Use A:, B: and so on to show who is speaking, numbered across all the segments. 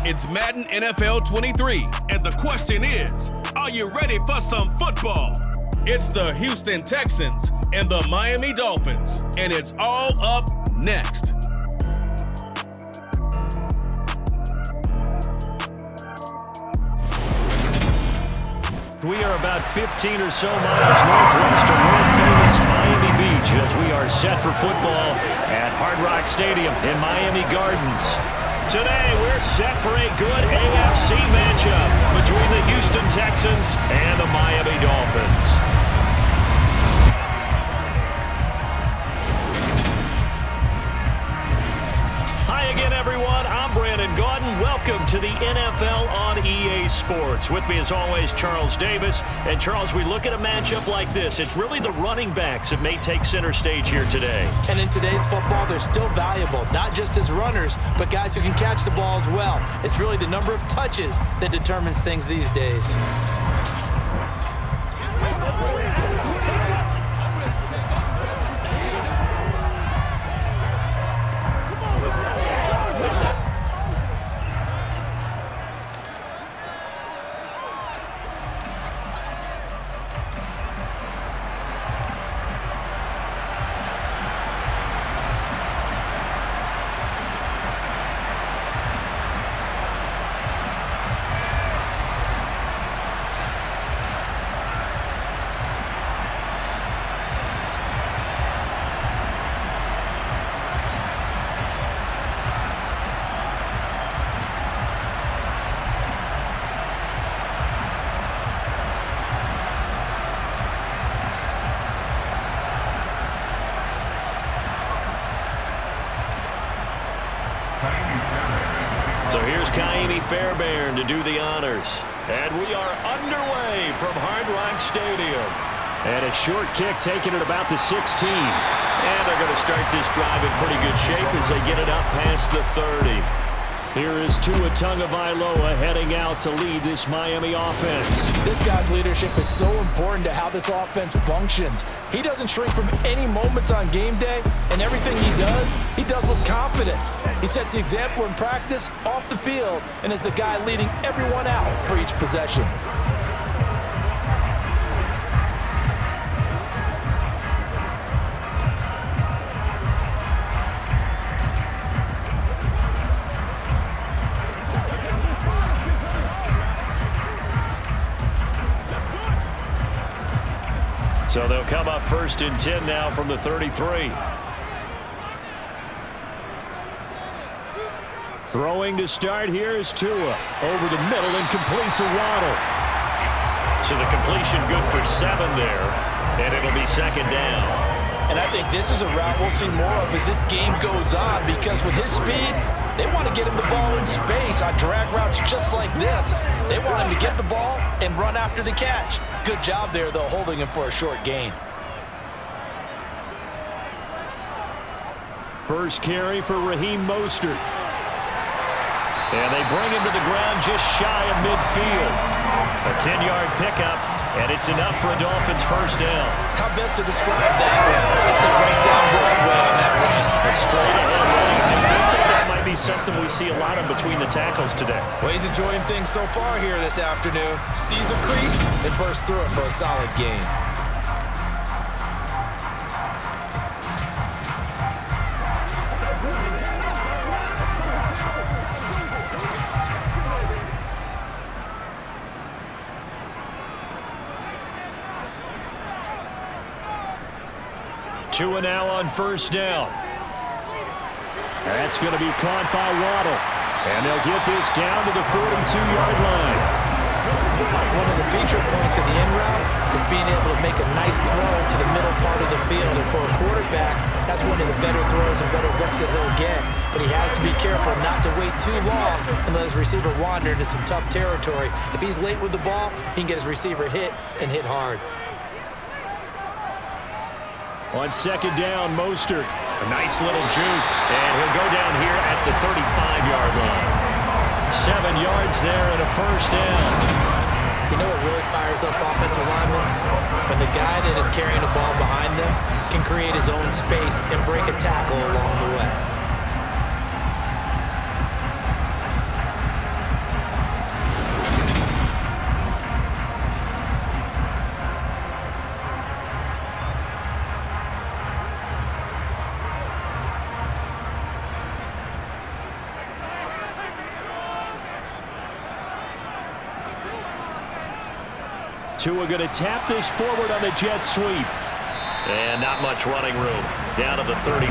A: It's Madden NFL 23.
B: And the question is, are you ready for some football?
A: It's the Houston Texans and the Miami Dolphins. And it's all up next.
C: We are about 15 or so miles northwest of world-famous Miami Beach as we are set for football at Hard Rock Stadium in Miami Gardens. Today, we're set for a good AFC matchup between the Houston Texans and the Miami Dolphins. Hi again, everyone. I'm Brandon Gaudin. Welcome to the NFL on EA Sports. With me, as always, Charles Davis. And, Charles, we look at a matchup like this. It's really the running backs that may take center stage here today.
D: And in today's football, they're still valuable, not just as runners, but guys who can catch the ball as well. It's really the number of touches that determines things these days.
C: So here's Fairbairn to do the honors. And we are underway from Hard Rock Stadium. And a short kick taken at about the 16. And they're going to start this drive in pretty good shape as they get it up past the 30. Here is Tua Tagovailoa heading out to lead this Miami offense.
D: This guy's leadership is so important to how this offense functions. He doesn't shrink from any moments on game day, and everything he does with confidence. He sets the example in practice, off the field, and is the guy leading everyone out for each possession.
C: So they'll come up 1st and 10 now from the 33. Throwing to start here is Tua. Over the middle and complete to Waddle. So the completion good for 7 there. And it'll be 2nd down.
D: And I think this is a route we'll see more of as this game goes on, because with his speed, they want to get him the ball in space on drag routes just like this. They want him to get the ball and run after the catch. Good job there, though, holding him for a short gain.
C: First carry for Raheem Mostert. And they bring him to the ground just shy of midfield. A 10-yard pickup, and it's enough for a Dolphins first down.
D: How best to describe that one? It's a right down Broadway on that run.
C: A straight ahead running. I think that might be something we see a lot of between the tackles today.
D: Well, he's enjoying things so far here this afternoon. Sees a crease and bursts through it for a solid gain.
C: Tua now on first down. That's going to be caught by Waddle. And they'll get this down to the 42-yard line.
D: One of the feature points of the end route is being able to make a nice throw to the middle part of the field. And for a quarterback, that's one of the better throws and better looks that he'll get. But he has to be careful not to wait too long and let his receiver wander into some tough territory. If he's late with the ball, he can get his receiver hit and hit hard.
C: On 2nd down, Mostert. A nice little juke. And he'll go down here at the 35-yard line. 7 yards there and a first down.
D: You know what really fires up offensive linemen? When the guy that is carrying the ball behind them can create his own space and break a tackle along the way.
C: Tua going to tap this forward on the jet sweep. And not much running room. Down to the 32.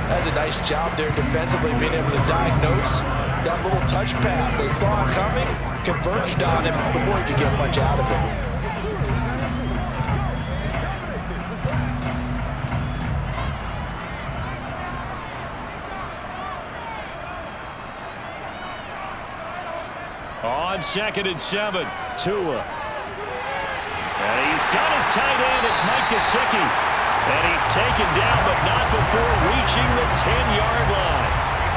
D: That's a nice job there defensively, being able to diagnose that little touch pass. They saw it coming, converged on him before he could get much out of it.
C: On 2nd and 7, Tua. And he's got his tight end. It's Mike Gesicki. And he's taken down, but not before reaching the 10-yard line.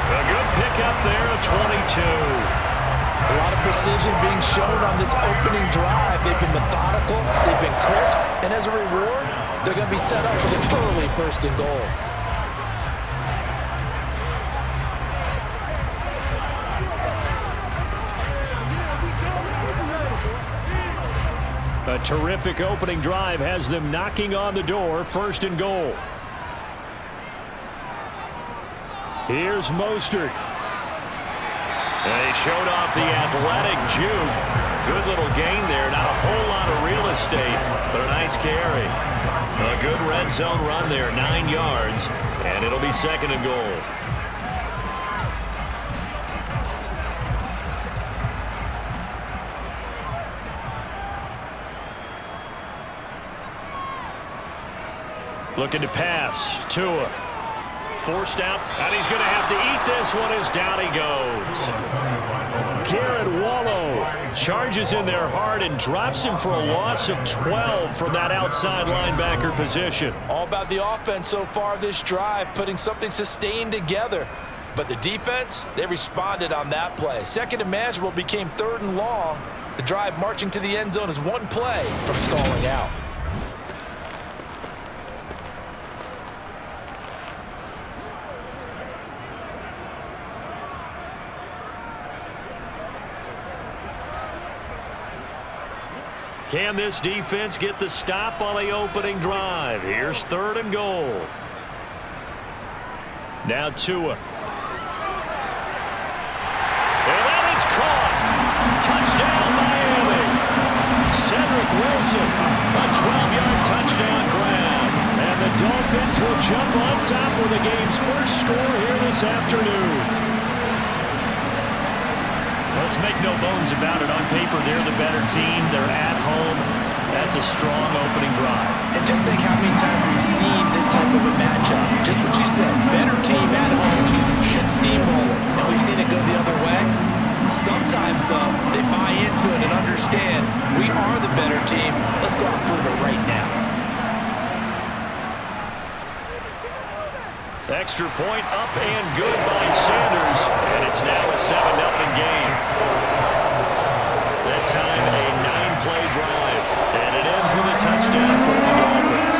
C: A good pickup there of 22.
D: A lot of precision being shown on this opening drive. They've been methodical, they've been crisp, and as a reward, they're going to be set up with an early 1st and goal.
C: A terrific opening drive has them knocking on the door, 1st and goal. Here's Mostert. And he showed off the athletic juke. Good little gain there. Not a whole lot of real estate, but a nice carry. A good red zone run there, 9 yards, and it'll be 2nd and goal. Looking to pass. Tua. Forced out, and he's going to have to eat this one as down he goes. Garrett Wallow charges in there hard and drops him for a loss of 12 from that outside linebacker position.
D: All about the offense so far this drive, putting something sustained together. But the defense, they responded on that play. 2nd and manageable became 3rd and long. The drive marching to the end zone is one play from stalling out.
C: Can this defense get the stop on the opening drive? Here's 3rd and goal. Now Tua. And that is caught. Touchdown, Miami. Cedric Wilson, a 12-yard touchdown grab. And the Dolphins will jump on top with the game's first score here this afternoon. Let's make no bones about it. On paper, they're the better team. They're at home. That's a strong opening drive.
D: And just think how many times we've seen this type of a matchup. Just what you said, better team at home should steamroll it. And we've seen it go the other way. Sometimes, though, they buy into it and understand we are the better team. Let's go out and prove it right now.
C: Extra point up and good by Sanders, and it's now a 7-0 game. That time a 9-play drive, and it ends with a touchdown for the Dolphins.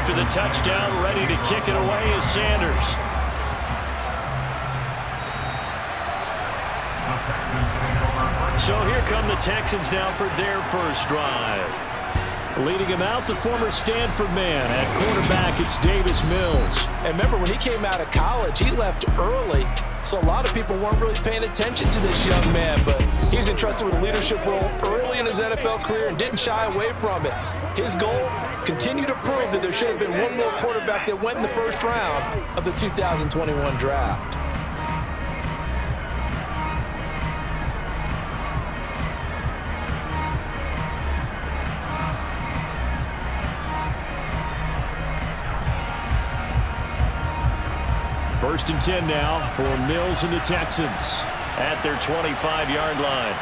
C: After the touchdown, ready to kick it away is Sanders. So here come the Texans now for their first drive. Leading him out, the former Stanford man. At quarterback, it's Davis Mills.
D: And remember, when he came out of college, he left early. So a lot of people weren't really paying attention to this young man, but he was entrusted with a leadership role early in his NFL career and didn't shy away from it. His goal, continue to prove that there should have been one more quarterback that went in the first round of the 2021 draft.
C: First and 10 now for Mills and the Texans at their 25-yard line.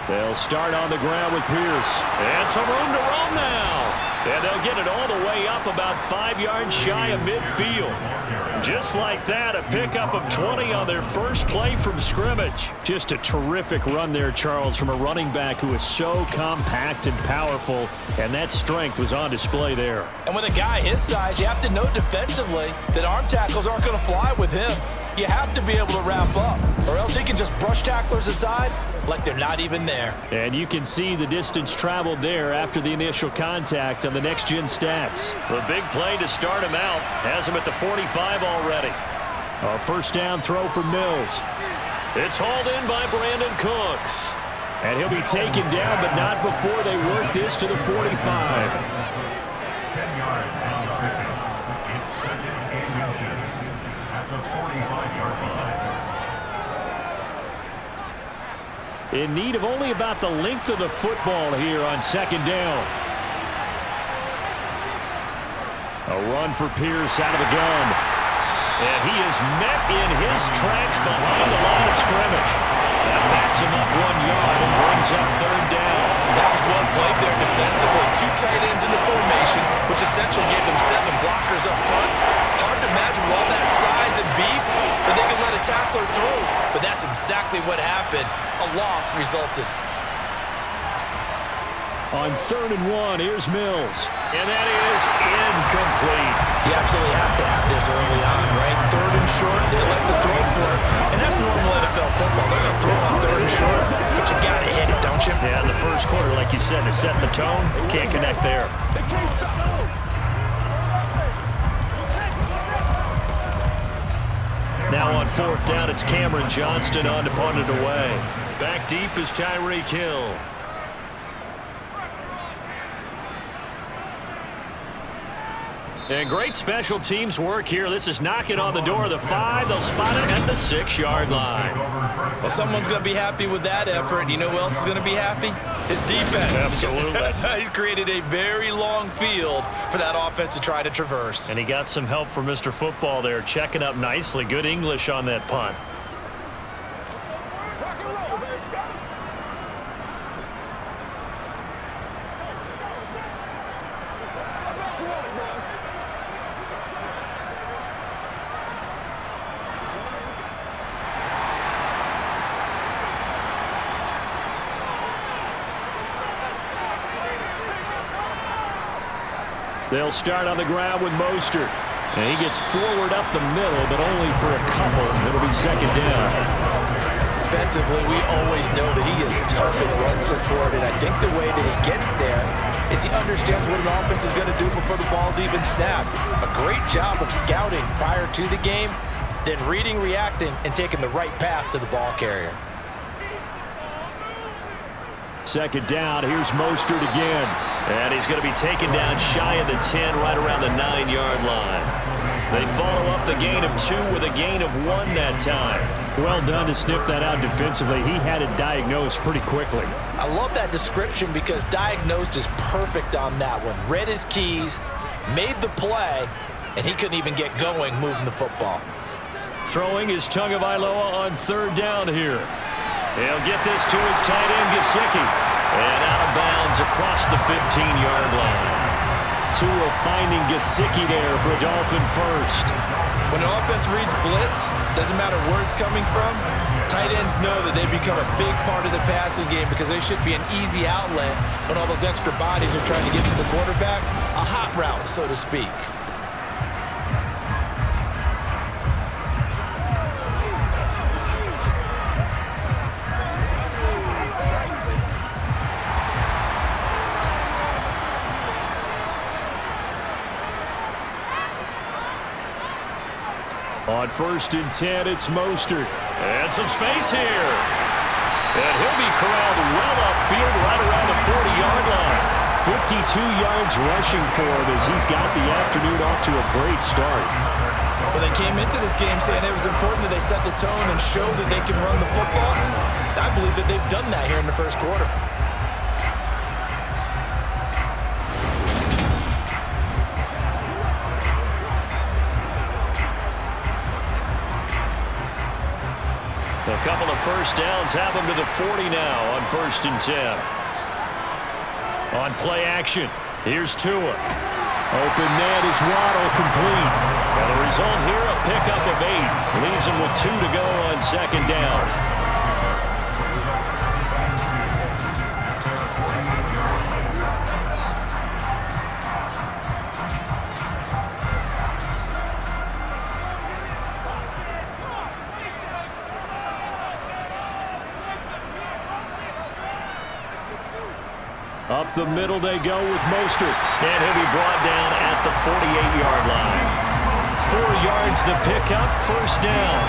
C: They'll start on the ground with Pierce. And some room to roam now. And they'll get it all the way up about 5 yards shy of midfield. Just like that, a pickup of 20 on their first play from scrimmage. Just a terrific run there, Charles, from a running back who is so compact and powerful, and that strength was on display there.
D: And with a guy his size, you have to know defensively that arm tackles aren't going to fly with him. You have to be able to wrap up, or else he can just brush tacklers aside like they're not even there.
C: And you can see the distance traveled there after the initial contact on the next-gen stats. The big play to start him out has him at the 45 already. A first down throw for Mills. It's hauled in by Brandon Cooks. And he'll be taken down, but not before they work this to the 45.
E: 10 yards on the pickup. It's second and mission at the 45-yard line.
C: In need of only about the length of the football here on second down. A run for Pierce out of the gun. And he is met in his tracks behind the line of scrimmage. That backs him up 1 yard and brings up third down.
D: That was well played there defensively. 2 tight ends in the formation, which essentially gave them 7 blockers up front. Hard to imagine with all that size and beef that they could let a tackler through. But that's exactly what happened. A loss resulted.
C: On 3rd and 1, here's Mills. And that is incomplete.
D: You absolutely have to have this early on, right? 3rd and short, they elect to throw for it. And that's normal NFL football. They're going to throw on 3rd and short, but you've got to hit it, don't you?
C: Yeah, in the first quarter, like you said, to set the tone, can't connect there. Now on 4th down, it's Cameron Johnston on to punt it away. Back deep is Tyreek Hill. And great special teams work here. This is knocking on the door of the 5. They'll spot it at the 6-yard line.
D: Well, someone's going to be happy with that effort. You know who else is going to be happy? His defense.
C: Absolutely.
D: He's created a very long field for that offense to try to traverse.
C: And he got some help from Mr. Football there, checking up nicely. Good English on that punt. They'll start on the ground with Mostert. And he gets forward up the middle, but only for a couple. It'll be second down.
D: Defensively, we always know that he is tough in run support, and I think the way that he gets there is he understands what an offense is going to do before the ball's even snapped. A great job of scouting prior to the game, then reading, reacting, and taking the right path to the ball carrier.
C: Second down, here's Mostert again. And he's going to be taken down shy of the 10, right around the 9-yard line. They follow up the gain of 2 with a gain of 1 that time. Well done to sniff that out defensively. He had it diagnosed pretty quickly.
D: I love that description because diagnosed is perfect on that one. Read his keys, made the play, and he couldn't even get going moving the football.
C: Throwing is Tagovailoa on 3rd down here. He'll get this to his tight end, Gesicki. And out of bounds across the 15-yard line. Tua finding Gesicki there for a Dolphin first.
D: When an offense reads blitz, doesn't matter where it's coming from, tight ends know that they become a big part of the passing game because they should be an easy outlet when all those extra bodies are trying to get to the quarterback. A hot route, so to speak.
C: On 1st and 10, it's Mostert. And some space here. And he'll be corralled well upfield right around the 40-yard line. 52 yards rushing for him as he's got the afternoon off to a great start.
D: Well, they came into this game saying it was important that they set the tone and show that they can run the football. I believe that they've done that here in the first quarter.
C: A couple of first downs have him to the 40 now on 1st and 10. On play action, Here's Tua. Open man is Waddle, complete. And the result here, a pickup of 8. Leaves him with 2 to go on second down. Up the middle they go with Mostert. And he'll be brought down at the 48-yard line. 4 yards the pickup, first down.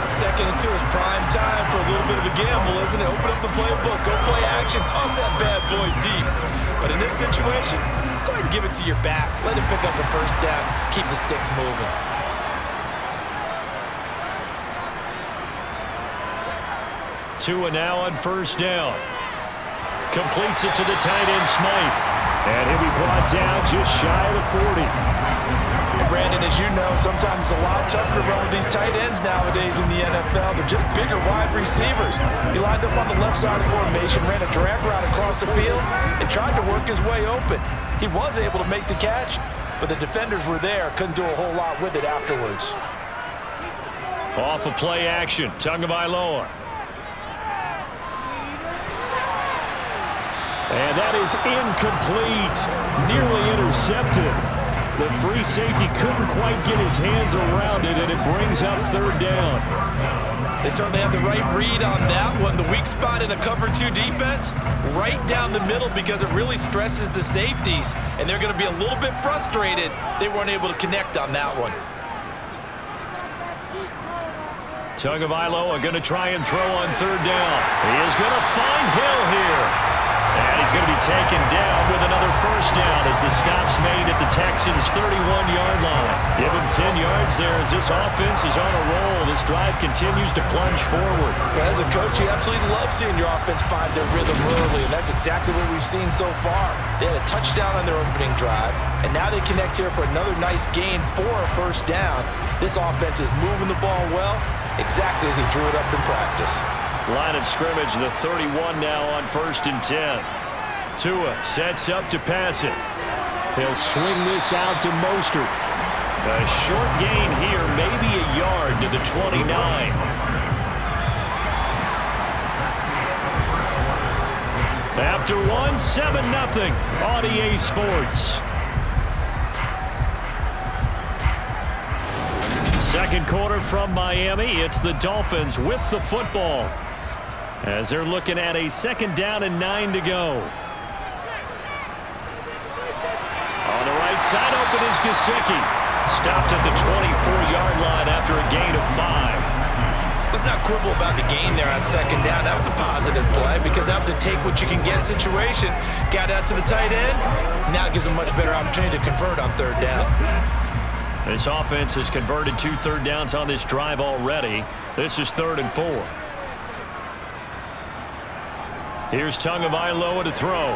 D: 2nd and 2 is prime time for a little bit of a gamble, isn't it? Open up the playbook, go play action, toss that bad boy deep. But in this situation, go ahead and give it to your back. Let him pick up a first down, keep the sticks moving.
C: Tua now on first down. Completes it to the tight end, Smythe. And he'll be brought down just shy of the 40.
D: And Brandon, as you know, sometimes it's a lot tougher to run with these tight ends nowadays in the NFL. They're just bigger wide receivers. He lined up on the left side of the formation, ran a drag route across the field, and tried to work his way open. He was able to make the catch, but the defenders were there, couldn't do a whole lot with it afterwards.
C: Off of play action, Tagovailoa. And that is incomplete. Nearly intercepted. The free safety couldn't quite get his hands around it, and it brings up third down.
D: They certainly have the right read on that one. The weak spot in a cover 2 defense, right down the middle because it really stresses the safeties. And they're going to be a little bit frustrated they weren't able to connect on that one.
C: Tagovailoa going to try and throw on third down. He is going to find Hill here. And he's going to be taken down with another first down as the stop's made at the Texans' 31-yard line. Give him 10 yards there as this offense is on a roll. This drive continues to plunge forward.
D: Well, as a coach, you absolutely love seeing your offense find their rhythm early, and that's exactly what we've seen so far. They had a touchdown on their opening drive, and now they connect here for another nice gain for a first down. This offense is moving the ball well, exactly as he drew it up in practice.
C: Line of scrimmage, the 31 now on 1st and 10. Tua sets up to pass it. He'll swing this out to Mostert. A short gain here, maybe a yard to the 29. After 1, 7-0 on EA Sports. Second quarter from Miami. It's the Dolphins with the football, as they're looking at a 2nd down and 9 to go. On the right side, open is Gesicki. Stopped at the 24-yard line after a gain of 5.
D: Let's not quibble about the gain there on 2nd down. That was a positive play because that was a take-what-you-can-get situation. Got out to the tight end. Now it gives them a much better opportunity to convert on 3rd down.
C: This offense has converted 2 third downs on this drive already. This is 3rd and 4. Here's Tagovailoa to throw.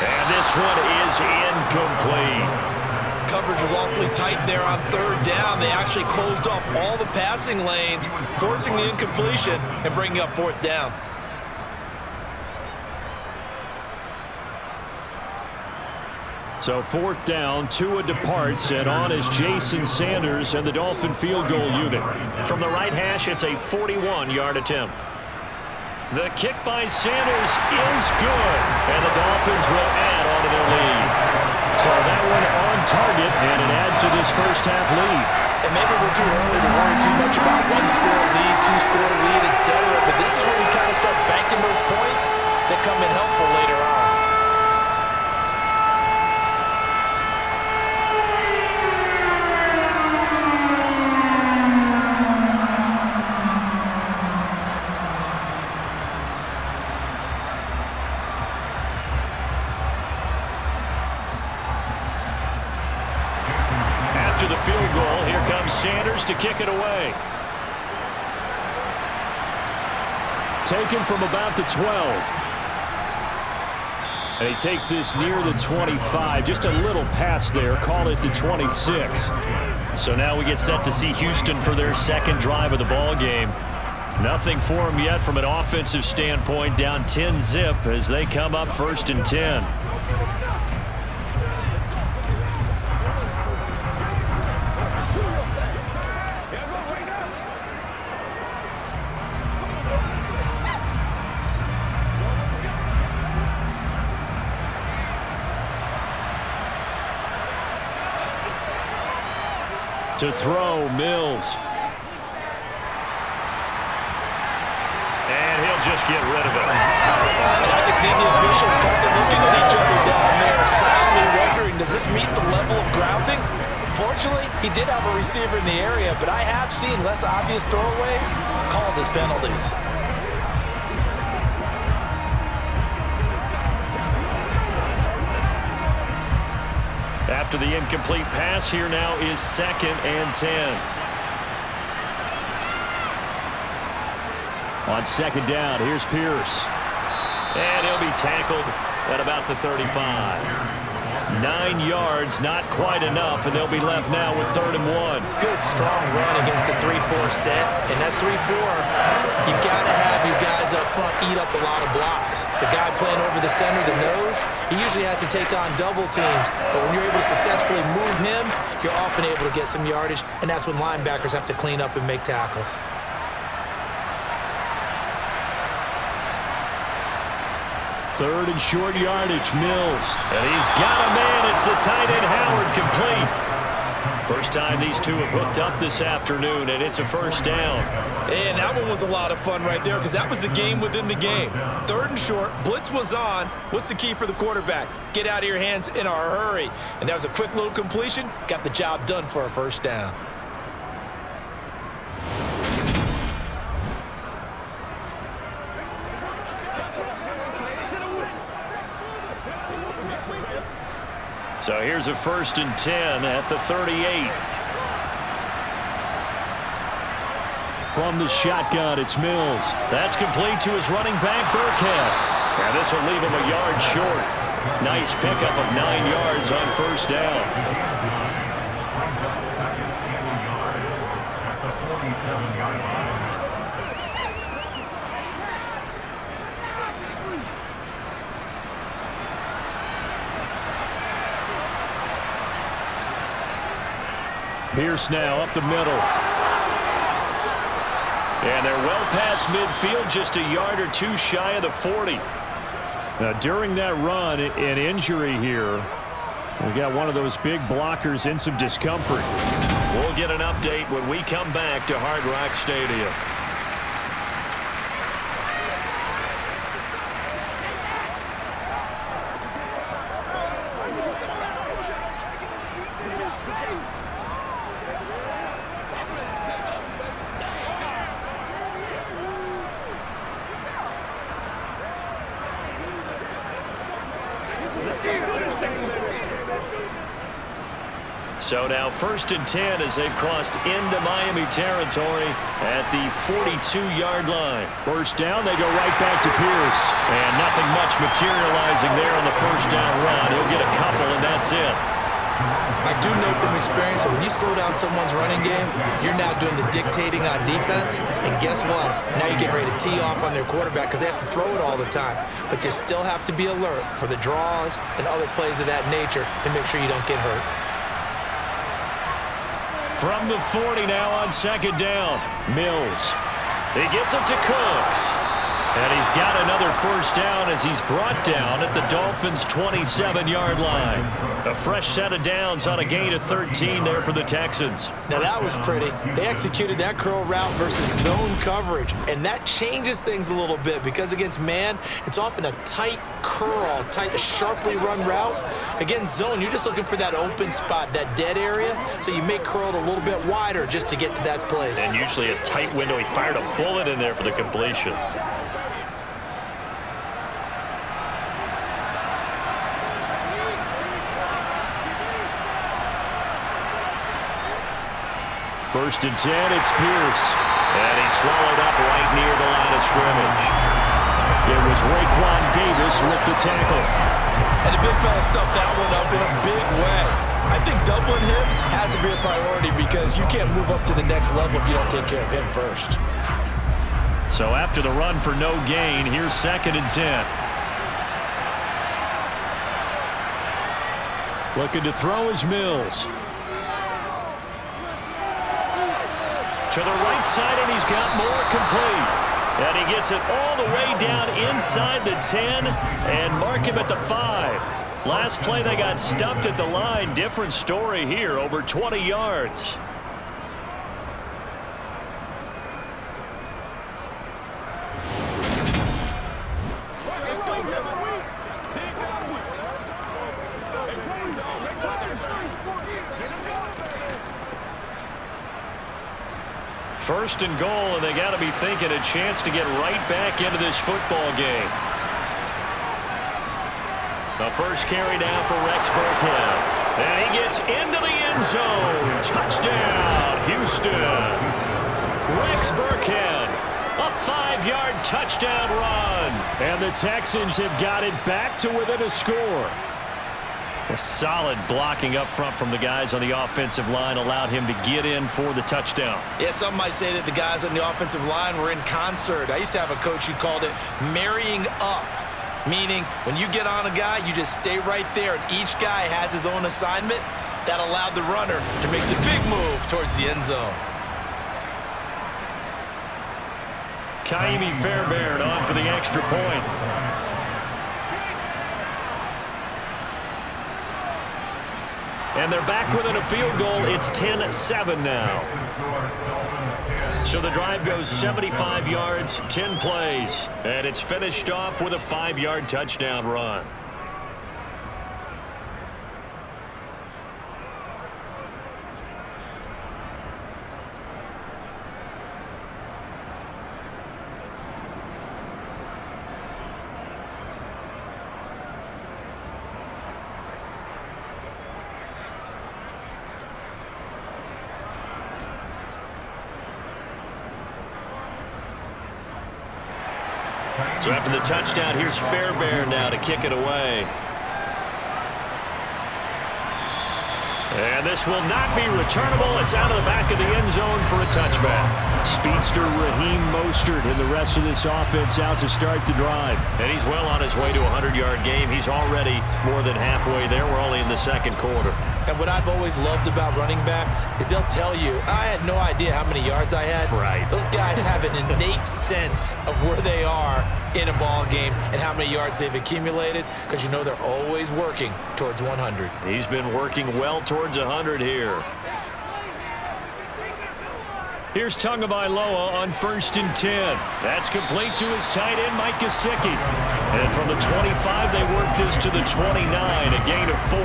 C: And this one is incomplete.
D: Coverage was awfully tight there on 3rd down. They actually closed off all the passing lanes, forcing the incompletion and bringing up 4th down.
C: So 4th down, Tua departs, and on is Jason Sanders and the Dolphin field goal unit. From the right hash, it's a 41-yard attempt. The kick by Sanders is good, and the Dolphins will add on to their lead. So that one on target, and it adds to this first-half lead.
D: And maybe we're too early to worry too much about 1-score lead, 2-score lead, etc. But this is where you kind of start banking those points that come in helpful later on.
C: After the field goal, here comes Sanders to kick it away. Taken from about the 12. And he takes this near the 25. Just a little pass there. Call it the 26. So now we get set to see Houston for their 2nd drive of the ball game. Nothing for them yet from an offensive standpoint, down 10-zip as they come up 1st and 10. To throw, Mills. And he'll just get rid of it.
D: And I can see the officials kind of looking at each other down there, silently wondering, does this meet the level of grounding? Fortunately, he did have a receiver in the area, but I have seen less obvious throwaways called as penalties.
C: After the incomplete pass, here now is 2nd and 10. On 2nd down, here's Pierce. And he'll be tackled at about the 35. 9 yards, not quite enough, and they'll be left now with 3rd and 1.
D: Good, strong run against the 3-4 set. And that 3-4, you got to have your guys up front eat up a lot of blocks. The guy playing over the center, the nose, he usually has to take on double teams. But when you're able to successfully move him, you're often able to get some yardage, and that's when linebackers have to clean up and make tackles.
C: Third and short yardage, Mills. And he's got a man. It's the tight end, Howard, complete. First time these two have hooked up this afternoon, and it's a 1st down.
D: And that one was a lot of fun right there because that was the game within the game. 3rd and short, blitz was on. What's the key for the quarterback? Get out of your hands in a hurry. And that was a quick little completion. Got the job done for a 1st down.
C: So here's a 1st and 10 at the 38. From the shotgun, it's Mills. That's complete to his running back, Burkhead. And this will leave him a yard short. Nice pickup of 9 yards on 1st down. Pierce now up the middle. And they're well past midfield, just a yard or two shy of the 40. Now, during that run, an injury here. We got one of those big blockers in some discomfort. We'll get an update when we come back to Hard Rock Stadium. So now 1st and 10 as they've crossed into Miami territory at the 42-yard line. 1st down, they go right back to Pierce. And nothing much materializing there on the 1st down run. He'll get a couple, and that's it.
D: I do know from experience that when you slow down someone's running game, you're now doing the dictating on defense. And guess what? Now you're getting ready to tee off on their quarterback because they have to throw it all the time. But you still have to be alert for the draws and other plays of that nature to make sure you don't get hurt.
C: From the 40 now on 2nd down, Mills. He gets it to Cooks. And he's got another 1st down as he's brought down at the Dolphins' 27-yard line. A fresh set of downs on a gain of 13 there for the Texans.
D: Now that was pretty. They executed that curl route versus zone coverage, and that changes things a little bit because against man, it's often a tight curl, tight, sharply run route. Against zone, you're just looking for that open spot, that dead area, so you make curl a little bit wider just to get to that place.
C: And usually a tight window. He fired a bullet in there for the completion. First and 10, it's Pierce. And he's swallowed up right near the line of scrimmage. It was Raekwon Davis with the tackle.
D: And the big fella stuffed that one up in a big way. I think doubling him has to be a priority because you can't move up to the next level if you don't take care of him first.
C: So after the run for no gain, here's 2nd and 10. Looking to throw is Mills. To the right side, and he's got more, complete. And he gets it all the way down inside the 10 and mark him at the 5. Last play, they got stuffed at the line. Different story here, over 20 yards. First and goal, and they got to be thinking a chance to get right back into this football game. The first carry down for Rex Burkhead. And he gets into the end zone. Touchdown, Houston. Rex Burkhead, a 5-yard touchdown run. And the Texans have got it back to within a score. A solid blocking up front from the guys on the offensive line allowed him to get in for the touchdown.
D: Yeah, some might say that the guys on the offensive line were in concert. I used to have a coach who called it marrying up, meaning when you get on a guy, you just stay right there, and each guy has his own assignment. That allowed the runner to make the big move towards the end zone.
C: Kaimi Fairbairn on for the extra point. And they're back within a field goal. It's 10-7 now. So the drive goes 75 yards, 10 plays. And it's finished off with a 5-yard touchdown run. So after the touchdown, here's Fairbairn now to kick it away. And this will not be returnable. It's out of the back of the end zone for a touchback. Speedster Raheem Mostert and the rest of this offense out to start the drive. And he's well on his way to a 100-yard game. He's already more than halfway there. We're only in the second quarter.
D: And what I've always loved about running backs is they'll tell you, I had no idea how many yards I had.
C: Right.
D: Those guys have an innate sense of where they are in a ball game and how many yards they've accumulated, because you know they're always working towards 100.
C: He's been working well towards 100 here. Here's Tagovailoa on 1st and 10. That's complete to his tight end, Mike Gesicki. And from the 25, they work this to the 29, a gain of 4.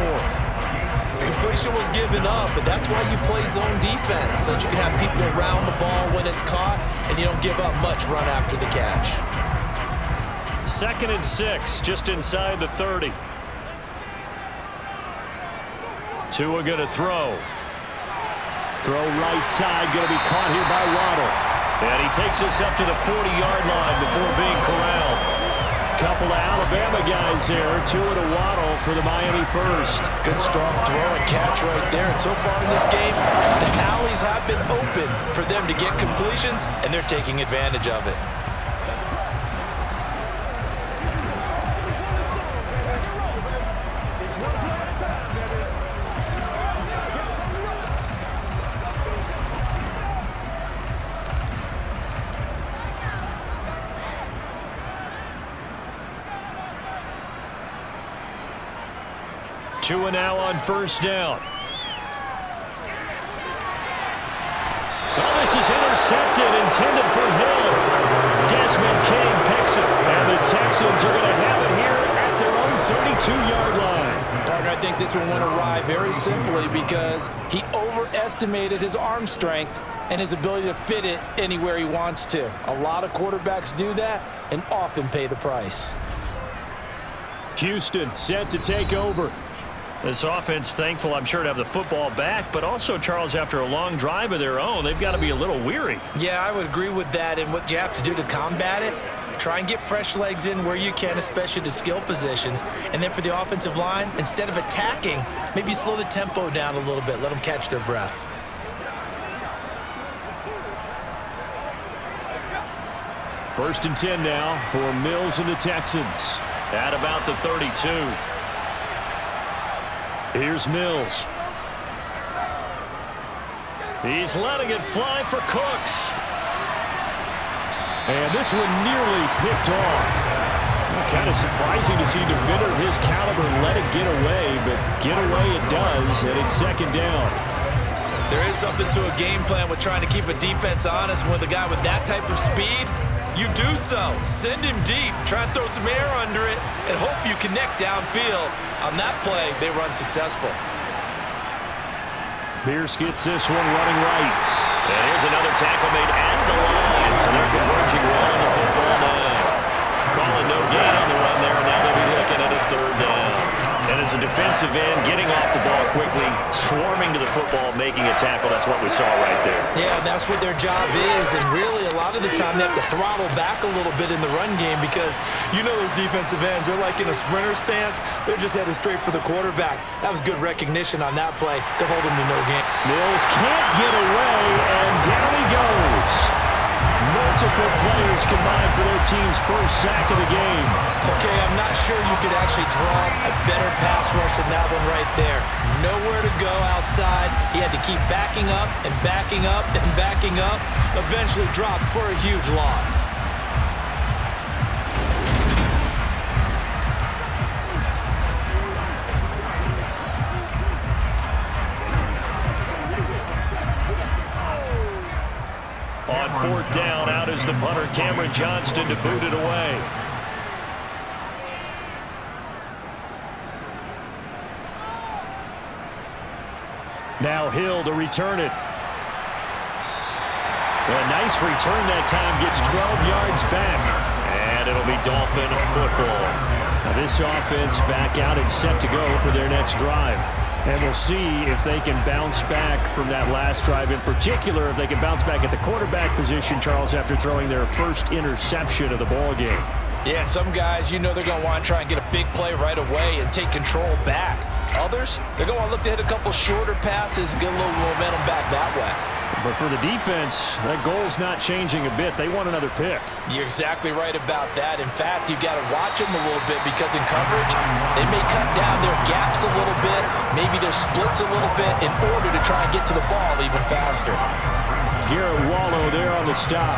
D: Completion was given up, but that's why you play zone defense, so that you can have people around the ball when it's caught, and you don't give up much run after the catch.
C: 2nd and 6, just inside the 30. Tua going to throw. Throw right side, going to be caught here by Waddle. And he takes us up to the 40-yard line before being corralled. Couple of Alabama guys there, Tua to Waddle for the Miami first.
D: Good strong throw and catch right there. And so far in this game, the alleys have been open for them to get completions, and they're taking advantage of it.
C: Tua now on 1st down. Oh, this is intercepted, intended for Hill. Desmond King picks it, and the Texans are going to have it here at their own 32-yard line.
D: Partner, I think this one went awry very simply because he overestimated his arm strength and his ability to fit it anywhere he wants to. A lot of quarterbacks do that and often pay the price.
C: Houston set to take over. This offense, thankful, I'm sure, to have the football back, but also, Charles, after a long drive of their own, they've got to be a little weary.
D: Yeah, I would agree with that, and what you have to do to combat it, try and get fresh legs in where you can, especially to skill positions, and then for the offensive line, instead of attacking, maybe slow the tempo down a little bit, let them catch their breath.
C: First and 10 now for Mills and the Texans. At about the 32. Here's Mills. He's letting it fly for Cooks. And this one nearly picked off. Kind of surprising to see a defender of his caliber let it get away, but get away it does, and it's second down.
D: There is something to a game plan with trying to keep a defense honest. With a guy with that type of speed, you do so. Send him deep, try and throw some air under it, and hope you connect downfield. On that play, they were unsuccessful.
C: Pierce gets this one running right. And here's another tackle made at the line, so they're converging well on the football now. Calling no gain on the run there, and now they'll be looking at a third down. And as a defensive end, getting off the ball quickly, swarming to the football, making a tackle, that's what we saw right there.
D: Yeah, that's what their job is, and really a lot of the time they have to throttle back a little bit in the run game because you know those defensive ends, they're like in a sprinter stance, they're just headed straight for the quarterback. That was good recognition on that play. They're holding him to no gain.
C: Mills can't get away, and down he goes. Multiple players combined for their team's first sack of the game.
D: Okay, I'm not sure you could actually draw a better pass rush than that one right there. Nowhere to go outside. He had to keep backing up and backing up and backing up. Eventually dropped for a huge loss.
C: On fourth down, out is the punter, Cameron Johnston, to boot it away. Now Hill to return it. A nice return that time, gets 12 yards back. And it'll be Dolphin football. Now this offense back out and set to go for their next drive. And we'll see if they can bounce back from that last drive. In particular, if they can bounce back at the quarterback position, Charles, after throwing their first interception of the ball game.
D: Yeah, and some guys, you know they're going to want to try and get a big play right away and take control back. Others, they're going to want to look to hit a couple shorter passes and get a little momentum back that way.
C: But for the defense, that goal's not changing a bit. They want another pick.
D: You're exactly right about that. In fact, you've got to watch them a little bit because in coverage, they may cut down their gaps a little bit, maybe their splits a little bit in order to try and get to the ball even faster.
C: Garrett Wallow there on the stop.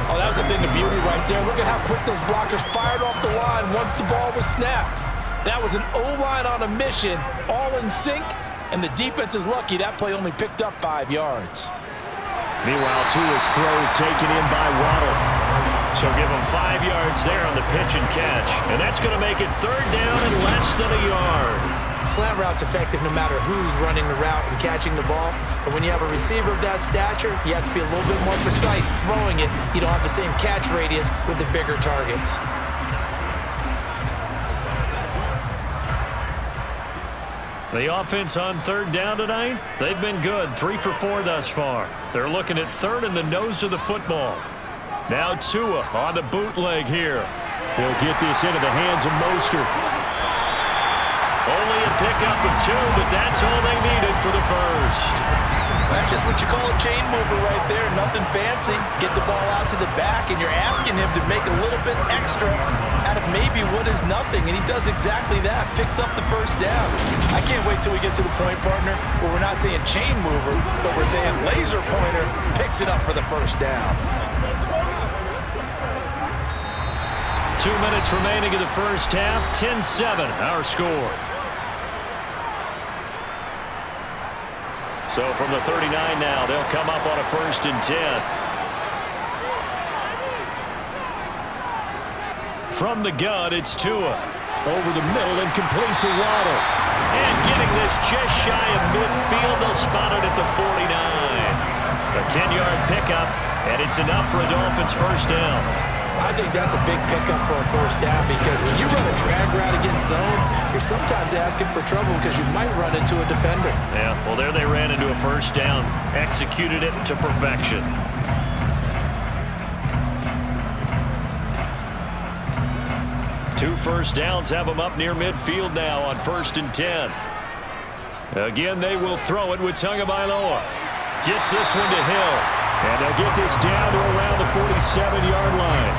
D: Oh, that was a thing of beauty right there. Look at how quick those blockers fired off the line once the ball was snapped. That was an O-line on a mission, all in sync, and the defense is lucky that play only picked up 5 yards.
C: Meanwhile, Tua's throw is taken in by Waddle. So give him 5 yards there on the pitch and catch. And that's going to make it third down and less than a yard.
D: Slant route's effective no matter who's running the route and catching the ball. But when you have a receiver of that stature, you have to be a little bit more precise throwing it. You don't have the same catch radius with the bigger targets.
C: The offense on third down tonight, they've been good. 3 for 4 thus far. They're looking at third in the nose of the football. Now Tua on the bootleg here. He'll get this into the hands of Mostert. Only a pickup of 2, but that's all they needed for the first.
D: That's just what you call a chain mover right there. Nothing fancy. Get the ball out to the back, and you're asking him to make a little bit extra out of maybe what is nothing, and he does exactly that. Picks up the first down. I can't wait till we get to the point, partner, where we're not saying chain mover, but we're saying laser pointer picks it up for the first down.
C: 2 minutes remaining in the first half. 10-7, our score. So from the 39 now, they'll come up on a 1st and 10. From the gun, it's Tua. Over the middle and complete to Waddle. And getting this just shy of midfield, they'll spot it at the 49. A 10-yard pickup, and it's enough for a Dolphins first down.
D: I think that's a big pickup for a first down because when you run a drag route against zone, you're sometimes asking for trouble because you might run into a defender.
C: Yeah, well, there they ran into a first down. Executed it to perfection. Two first downs have them up near midfield now on 1st and 10. Again, they will throw it with Tagovailoa. Gets this one to Hill. And they'll get this down to around the 47-yard line.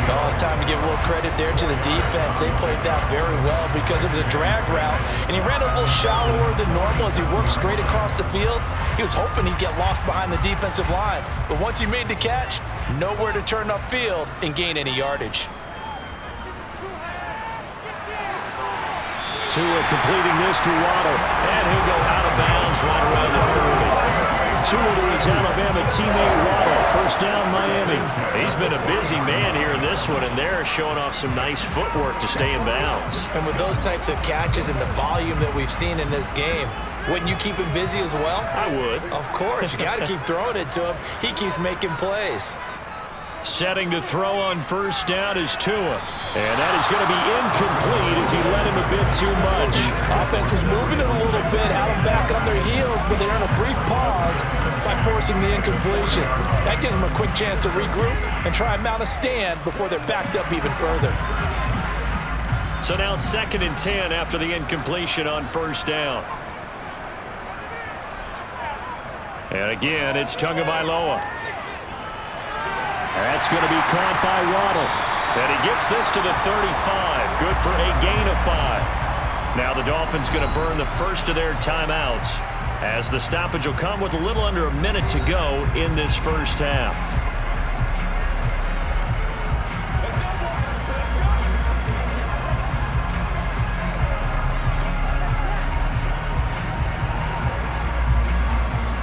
D: Oh, it's time to give a little credit there to the defense. They played that very well because it was a drag route, and he ran a little shallower than normal as he worked straight across the field. He was hoping he'd get lost behind the defensive line, but once he made the catch, nowhere to turn upfield and gain any yardage.
C: Tua completing this to Waddle, and he'll go out of bounds right around the 30. Tua to his Alabama teammate Waddle. First down, Miami. He's been a busy man here in this one, and they're showing off some nice footwork to stay in bounds.
D: And with those types of catches and the volume that we've seen in this game, wouldn't you keep him busy as well?
C: I would.
D: Of course. You got to keep throwing it to him. He keeps making plays.
C: Setting to throw on first down is Tua. And that is going to be incomplete as he led him a bit too much.
D: Offense was moving it a little bit, had them back on their heels, but they earned a brief pause by forcing the incompletion. That gives them a quick chance to regroup and try and mount a stand before they're backed up even further.
C: So now 2nd and 10 after the incompletion on first down. And again, it's Tagovailoa. That's going to be caught by Waddle. And he gets this to the 35. Good for a gain of 5. Now the Dolphins going to burn the first of their timeouts as the stoppage will come with a little under a minute to go in this first half.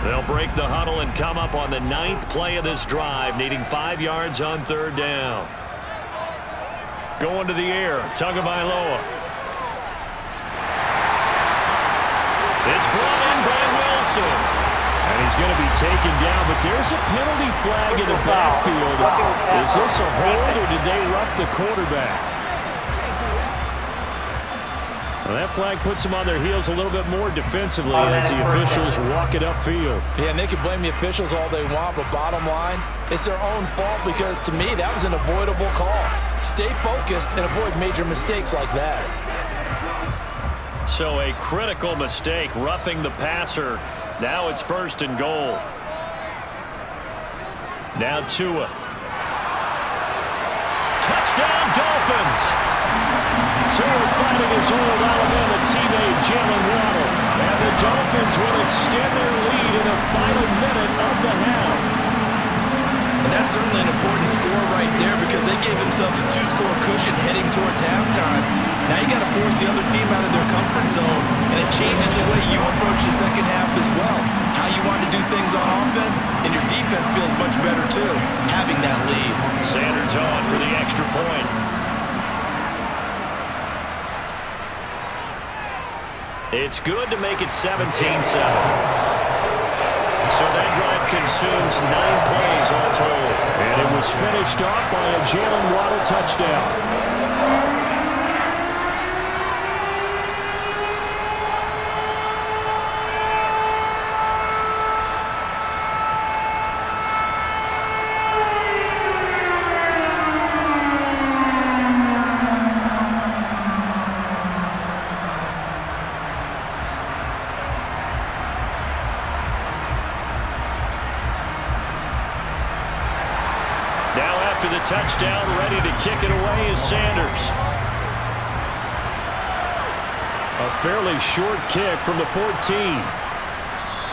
C: They'll break the huddle and come up on the 9th play of this drive, needing 5 yards on 3rd down. Going to the air, Tagovailoa. It's brought in by Wilson. And he's going to be taken down, but there's a penalty flag in the backfield. Is this a hold or did they rough the quarterback? Well, that flag puts them on their heels a little bit more defensively as the officials walk it upfield.
D: Yeah, and they can blame the officials all they want, but bottom line, it's their own fault because, to me, that was an avoidable call. Stay focused and avoid major mistakes like that.
C: So a critical mistake, roughing the passer. Now it's 1st and goal. Now Tua. Touchdown, Dolphins! Tua fighting his old Alabama teammate, Jalen Waddle. And the Dolphins will extend their lead in the final minute of the half.
D: And that's certainly an important score right there because they gave themselves a 2-score cushion heading towards halftime. Now you got to force the other team out of their comfort zone, and it changes the way you approach the second half as well. How you want to do things on offense, and your defense feels much better too, having that lead.
C: Sanders on for the extra point. It's good to make it 17-7. So that drive consumes 9 plays all told. And it was finished off by a Jalen Waddle touchdown. After the touchdown, ready to kick it away is Sanders. A fairly short kick from the 14.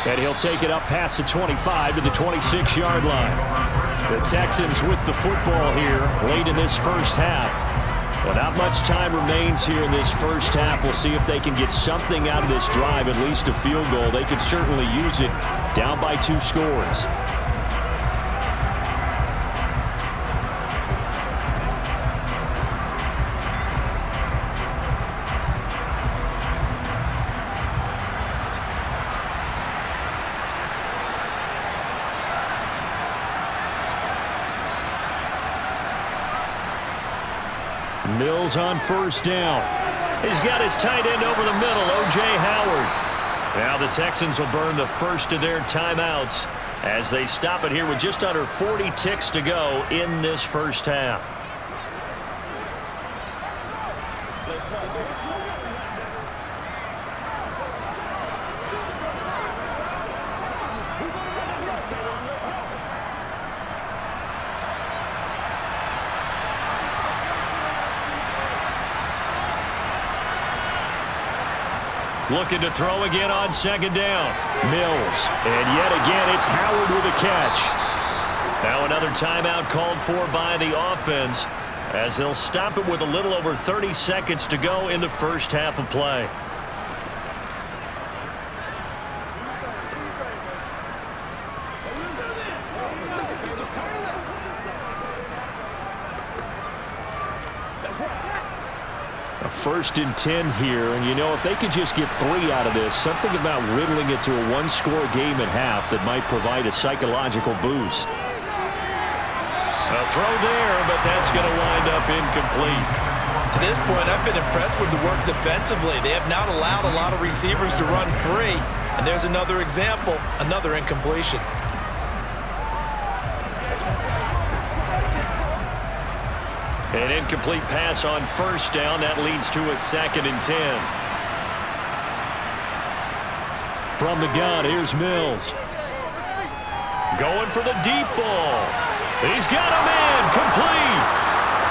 C: And he'll take it up past the 25 to the 26-yard line. The Texans with the football here late in this first half. Well, not much time remains here in this first half. We'll see if they can get something out of this drive, at least a field goal. They could certainly use it down by 2 scores. Mills on first down. He's got his tight end over the middle, O.J. Howard. Now the Texans will burn the first of their timeouts as they stop it here with just under 40 ticks to go in this first half. Looking to throw again on second down. Mills. And yet again, it's Howard with a catch. Now another timeout called for by the offense as they'll stop it with a little over 30 seconds to go in the first half of play. A 1st and 10 here, and you know, if they could just get 3 out of this, something about whittling it to a one-score game at half that might provide a psychological boost. A throw there, but that's going to wind up incomplete.
D: To this point, I've been impressed with the work defensively. They have not allowed a lot of receivers to run free, and there's another example, another incompletion.
C: An incomplete pass on 1st down. That leads to a 2nd and 10. From the gun, here's Mills. Going for the deep ball. He's got a man complete.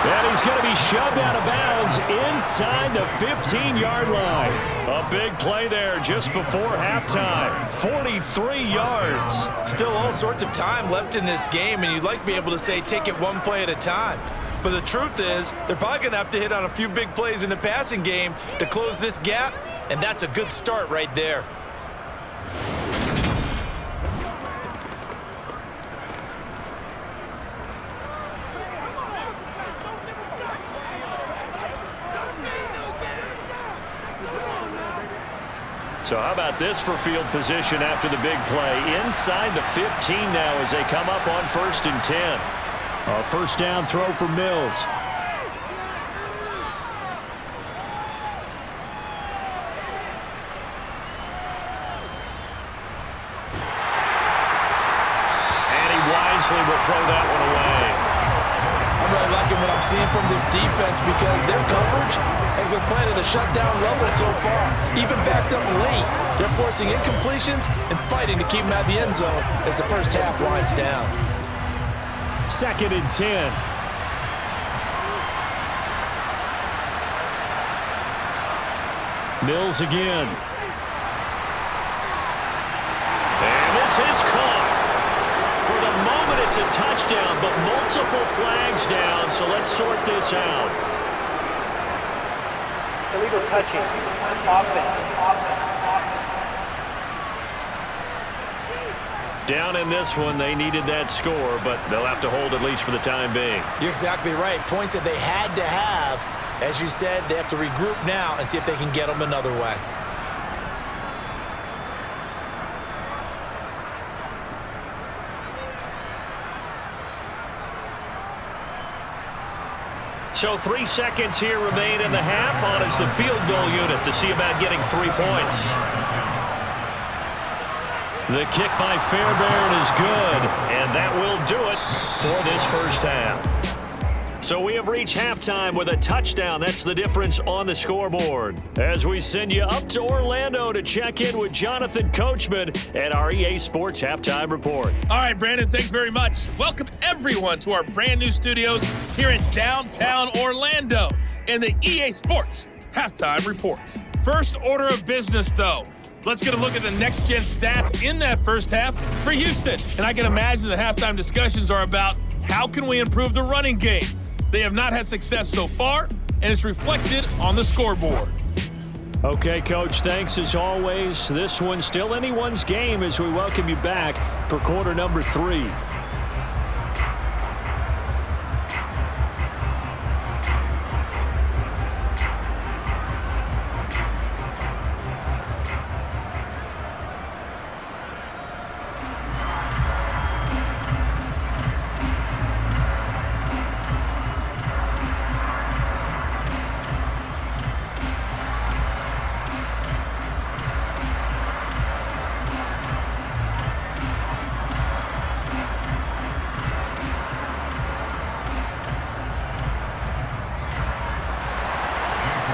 C: And he's going to be shoved out of bounds inside the 15-yard line. A big play there just before halftime. 43 yards.
D: Still all sorts of time left in this game, and you'd like to be able to say take it one play at a time. But the truth is, they're probably going to have to hit on a few big plays in the passing game to close this gap, and that's a good start right there.
C: So how about this for field position after the big play? Inside the 15 now as they come up on 1st and 10. A 1st down throw for Mills. And he wisely will throw that one away.
D: I'm really liking what I'm seeing from this defense because their coverage has been playing at a shutdown level so far. Even backed up late, they're forcing incompletions and fighting to keep them out of the end zone as the first half winds down.
C: 2nd and 10. Mills again. And this is caught. For the moment, it's a touchdown, but multiple flags down, so let's sort this out.
F: Illegal touching. Offense.
C: Down in this one, they needed that score, but they'll have to hold at least for the time being.
D: You're exactly right. Points that they had to have. As you said, they have to regroup now and see if they can get them another way.
C: So 3 seconds here remain in the half. On is the field goal unit to see about getting 3 points. The kick by Fairbairn is good, and that will do it for this first half. So we have reached halftime with a touchdown. That's the difference on the scoreboard. As we send you up to Orlando to check in with Jonathan Coachman at our EA Sports Halftime Report.
G: All right, Brandon, thanks very much. Welcome everyone to our brand new studios here in downtown Orlando in the EA Sports Halftime Report. First order of business, though. Let's get a look at the next-gen stats in that first half for Houston. And I can imagine the halftime discussions are about how can we improve the running game. They have not had success so far, and it's reflected on the scoreboard.
C: Okay, Coach, thanks as always. This one's still anyone's game as we welcome you back for quarter number 3.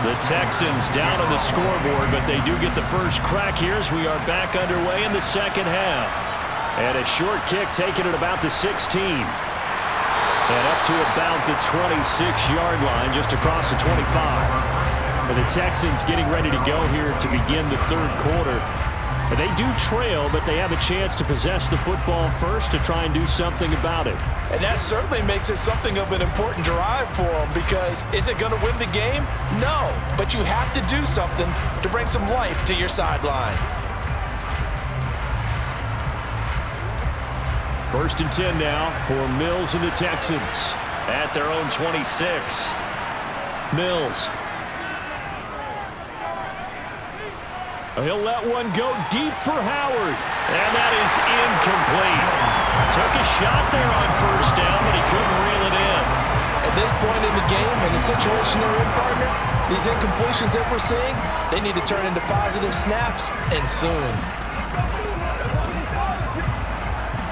C: The Texans down on the scoreboard, but they do get the first crack here as we are back underway in the second half. And a short kick taken at about the 16. And up to about the 26-yard line, just across the 25. And the Texans getting ready to go here to begin the third quarter. And they do trail, but they have a chance to possess the football first to try and do something about it.
D: And that certainly makes it something of an important drive for them, because is it going to win the game? No, but you have to do something to bring some life to your sideline.
C: 1st and 10 now for Mills and the Texans.
B: At their own 26.
C: Mills. He'll let one go deep for Howard.
B: And that is incomplete. Took a shot there on 1st down, but he couldn't reel it in.
D: At this point in the game, in the situation they're in, partner, these incompletions that we're seeing, they need to turn into positive snaps, and soon.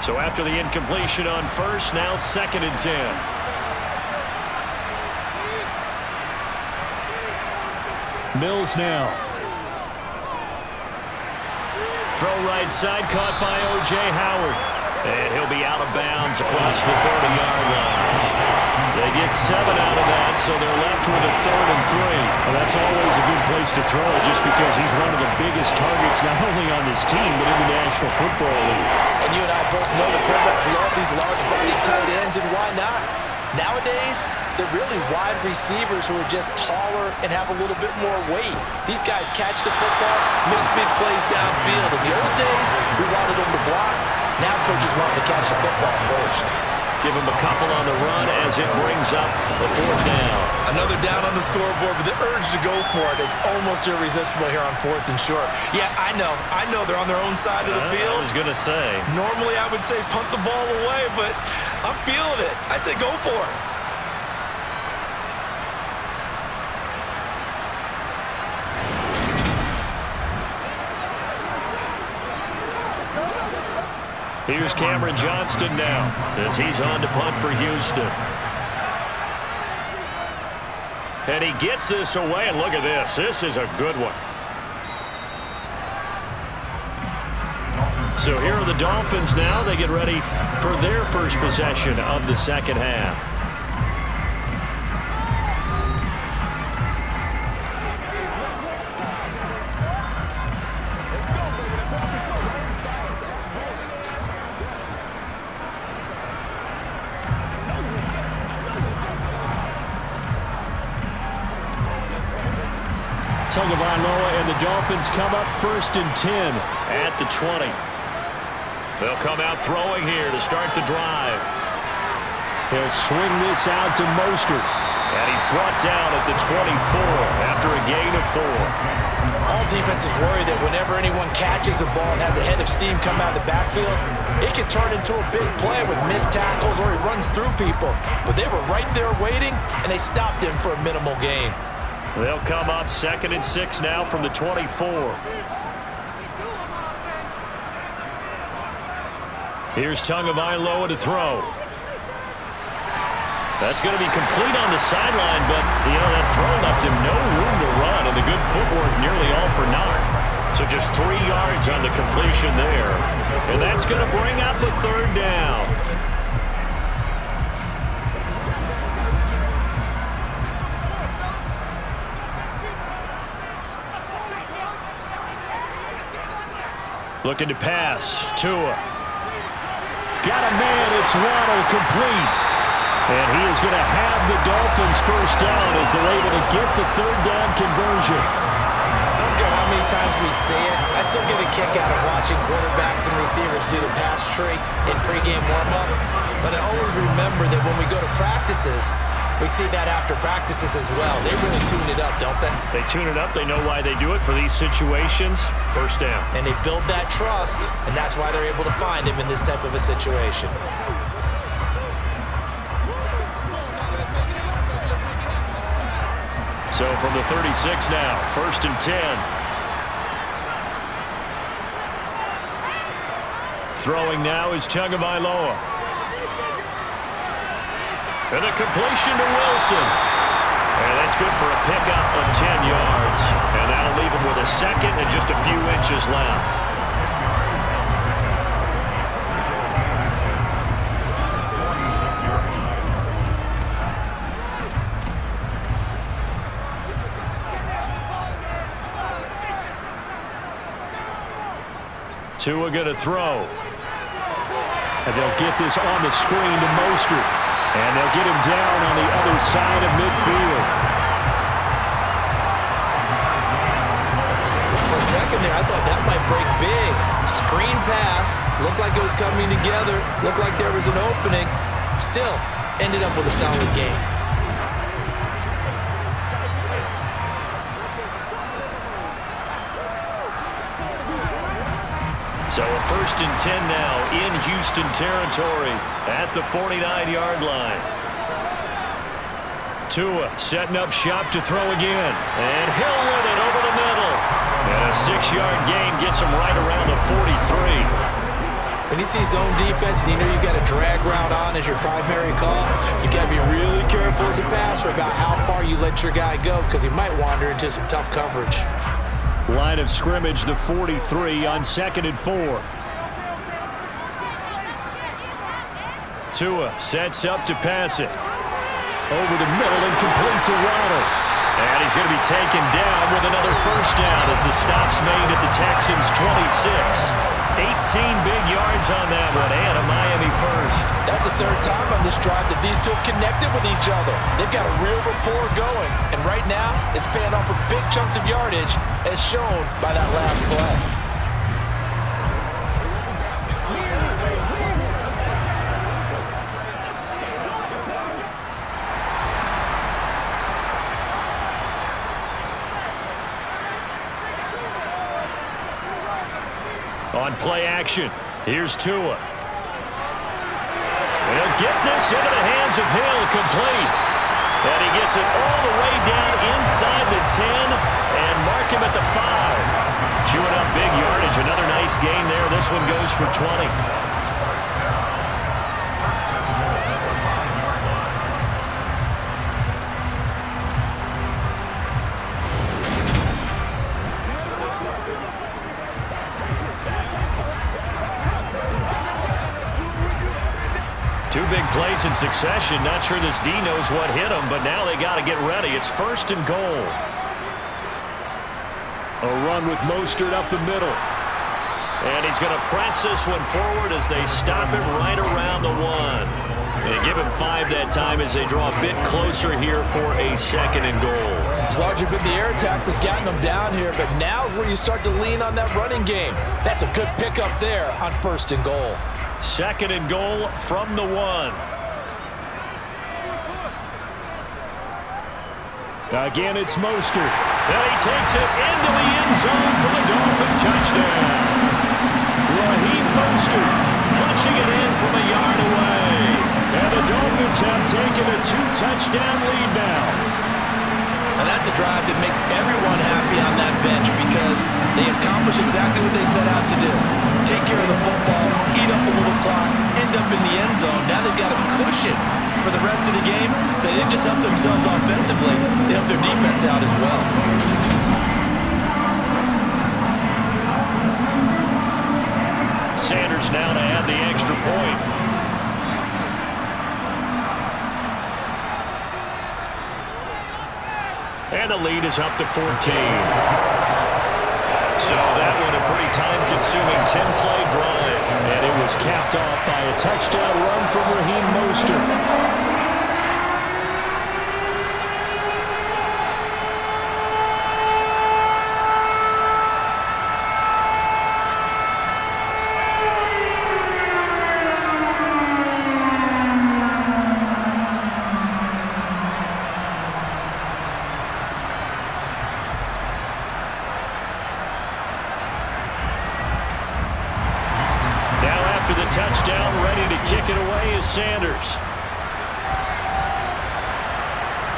B: So after the incompletion on 1st, now 2nd and 10.
C: Mills now.
B: Throw right side, caught by O.J. Howard. And he'll be out of bounds across the 30-yard line. They get 7 out of that, so they're left with a 3rd and 3.
C: Well, that's always a good place to throw it, just because he's one of the biggest targets not only on this team, but in the National Football League.
D: And you and I both know the quarterbacks love these large-body tight ends, and why not? Nowadays, they're really wide receivers who are just taller and have a little bit more weight. These guys catch the football, make big plays downfield. In the old days, we wanted them to block. Now coaches want them to catch the football first.
B: Give him a couple on the run as it brings up the 4th down.
D: Another down on the scoreboard, but the urge to go for it is almost irresistible here on 4th and short. Yeah, I know they're on their own side of the field.
B: I was going to say.
D: Normally I would say punt the ball away, but I'm feeling it. I say go for it.
B: Here's Cameron Johnston now as he's on to punt for Houston. And he gets this away, and look at this. This is a good one. So here are the Dolphins now. They get ready for their first possession of the second half.
C: Tagovailoa and the Dolphins come up 1st and 10
B: at the 20. They'll come out throwing here to start the drive.
C: He'll swing this out to Mostert.
B: And he's brought down at the 24 after a gain of 4.
D: All defenses worry that whenever anyone catches the ball and has a head of steam come out of the backfield, it can turn into a big play with missed tackles or he runs through people. But they were right there waiting, and they stopped him for a minimal gain.
B: They'll come up 2nd and 6 now from the 24. Here's Tagovailoa to throw. That's going to be complete on the sideline, but, that throw left him no room to run, and the good footwork nearly all for naught. So just 3 yards on the completion there. And that's going to bring up a 3rd down. Looking to pass. Tua.
C: Got a man. It's Waddle, complete.
B: And he is going to have the Dolphins first down as they're able to get the 3rd down conversion.
D: I don't care how many times we see it. I still get a kick out of watching quarterbacks and receivers do the pass tree in pregame warm-up. But I always remember that when we go to practices, we see that after practices as well. They really tune it up, don't they?
B: They tune it up. They know why they do it for these situations. First down.
D: And they build that trust, and that's why they're able to find him in this type of a situation.
B: So from the 36 now, 1st and 10. Throwing now is Tagovailoa. And a completion to Wilson. And that's good for a pickup of 10 yards. And that'll leave him with a 2nd and just a few inches left. Tua going to throw. And they'll get this on the screen to Mostert. And they'll get him down on the other side of midfield.
D: For a second there, I thought that might break big. Screen pass. Looked like it was coming together. Looked like there was an opening. Still, ended up with a solid game.
B: So a 1st and 10 now in Houston territory at the 49-yard line. Tua setting up shop to throw again. And he'll win it over the middle. And a 6-yard gain gets him right around the 43.
D: When you see zone defense and you know you've got a drag route on as your primary call, you got to be really careful as a passer about how far you let your guy go because he might wander into some tough coverage.
B: Line of scrimmage, the 43 on 2nd and 4. Tua sets up to pass it. Over the middle and complete to Waddle. And he's going to be taken down with another 1st down as the stop's made at the Texans' 26. 18 big yards on that one, and a Miami 1st.
H: That's the 3rd time on this drive that these two have connected with each other. They've got a real rapport going, and right now it's paying off with big chunks of yardage as shown by that last play.
B: On play action, here's Tua. He'll get this into the hands of Hill, complete. And he gets it all the way down inside the 10 and mark him at the 5. Chewing up big yardage, another nice gain there. This one goes for 20. Two big plays in succession. Not sure this D knows what hit him, but now they got to get ready. It's 1st and goal. A run with Mostert up the middle. And he's going to press this one forward as they stop it right around the 1. They give him 5 that time as they draw a bit closer here for a 2nd and goal.
H: It's largely been the air attack that's gotten them down here, but now is where you start to lean on that running game. That's a good pickup there on 1st and goal.
B: 2nd and goal from the 1. Again, it's Mostert. And he takes it into the end zone for the Dolphin touchdown. Raheem Mostert punching it in from a yard away. And the Dolphins have taken a 2-touchdown lead now.
D: And that's a drive that makes everyone happy on that bench because they accomplish exactly what they set out to do. Take care of the football, eat up a little clock, end up in the end zone. Now they've got a cushion for the rest of the game. So they didn't just help themselves offensively, they helped their defense out as well.
B: Sanders now to add the extra point. And the lead is up to 14. So that one a pretty time-consuming 10-play drive. And it was capped off by a touchdown run from Raheem Mostert. Touchdown, ready to kick it away is Sanders.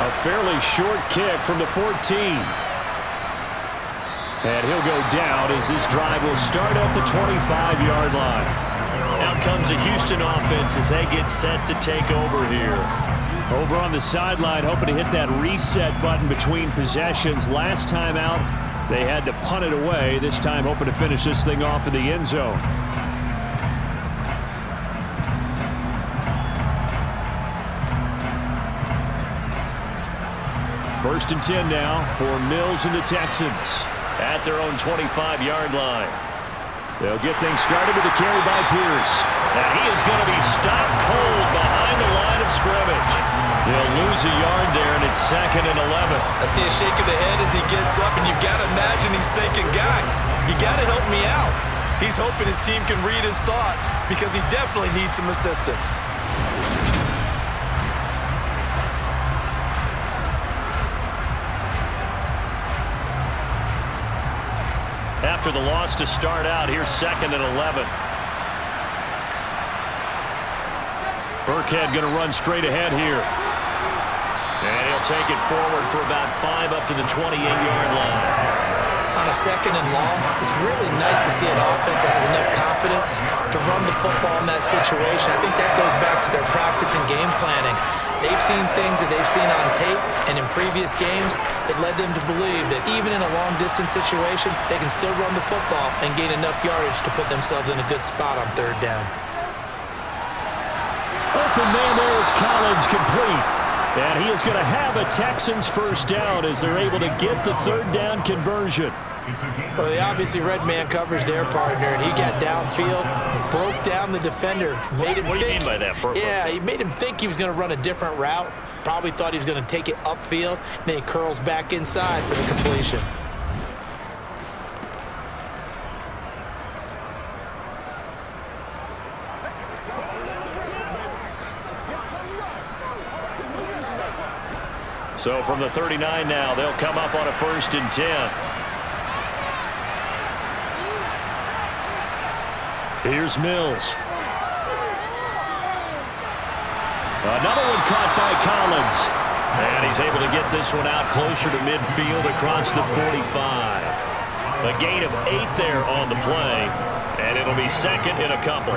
B: A fairly short kick from the 14. And he'll go down as this drive will start at the 25-yard line. Now comes a Houston offense as they get set to take over here. Over on the sideline, hoping to hit that reset button between possessions. Last time out, they had to punt it away. This time, hoping to finish this thing off in the end zone. First and 10 now for Mills and the Texans at their own 25-yard line. They'll get things started with a carry by Pierce. And he is going to be stopped cold behind the line of scrimmage. They'll lose a yard there, and it's 2nd and 11.
H: I see a shake of the head as he gets up, and you've got to imagine he's thinking, guys, you got to help me out. He's hoping his team can read his thoughts because he definitely needs some assistance.
B: After the loss to start out, here's 2nd and 11. Burkhead going to run straight ahead here. And he'll take it forward for about 5 up to the 28-yard line.
D: On a 2nd and long, it's really nice to see an offense that has enough confidence to run the football in that situation. I think that goes back to their practice and game planning. They've seen things that they've seen on tape and in previous games that led them to believe that even in a long-distance situation, they can still run the football and gain enough yardage to put themselves in a good spot on 3rd down.
B: Open man there is Collins, complete. And he is going to have a Texans first down as they're able to get the 3rd down conversion.
D: Well, they obviously red man coverage their partner, and he got downfield, broke down the defender, made him
B: What do you mean by that, Purple?
D: Yeah, he made him think he was going to run a different route. Probably thought he was going to take it upfield, and then he curls back inside for the completion.
B: So from the 39 now, they'll come up on a 1st and 10. Here's Mills. Another one caught by Collins. And he's able to get this one out closer to midfield across the 45. A gain of 8 there on the play. And it'll be 2nd and a couple.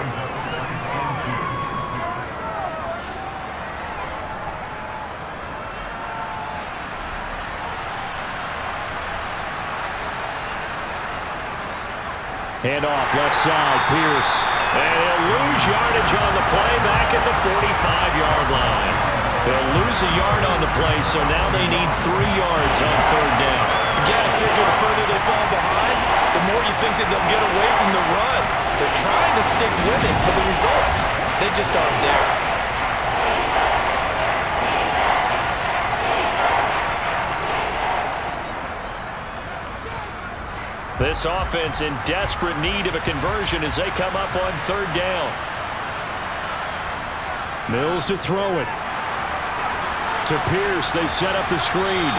B: Handoff left side, Pierce. And he'll lose yardage on the play back at the 45-yard line. They'll lose a yard on the play, so now they need 3 yards on 3rd down.
H: You got to figure the further they fall behind, the more you think that they'll get away from the run. They're trying to stick with it, but the results, they just aren't there.
B: This offense in desperate need of a conversion as they come up on 3rd down. Mills to throw it. To Pierce, they set up the screen.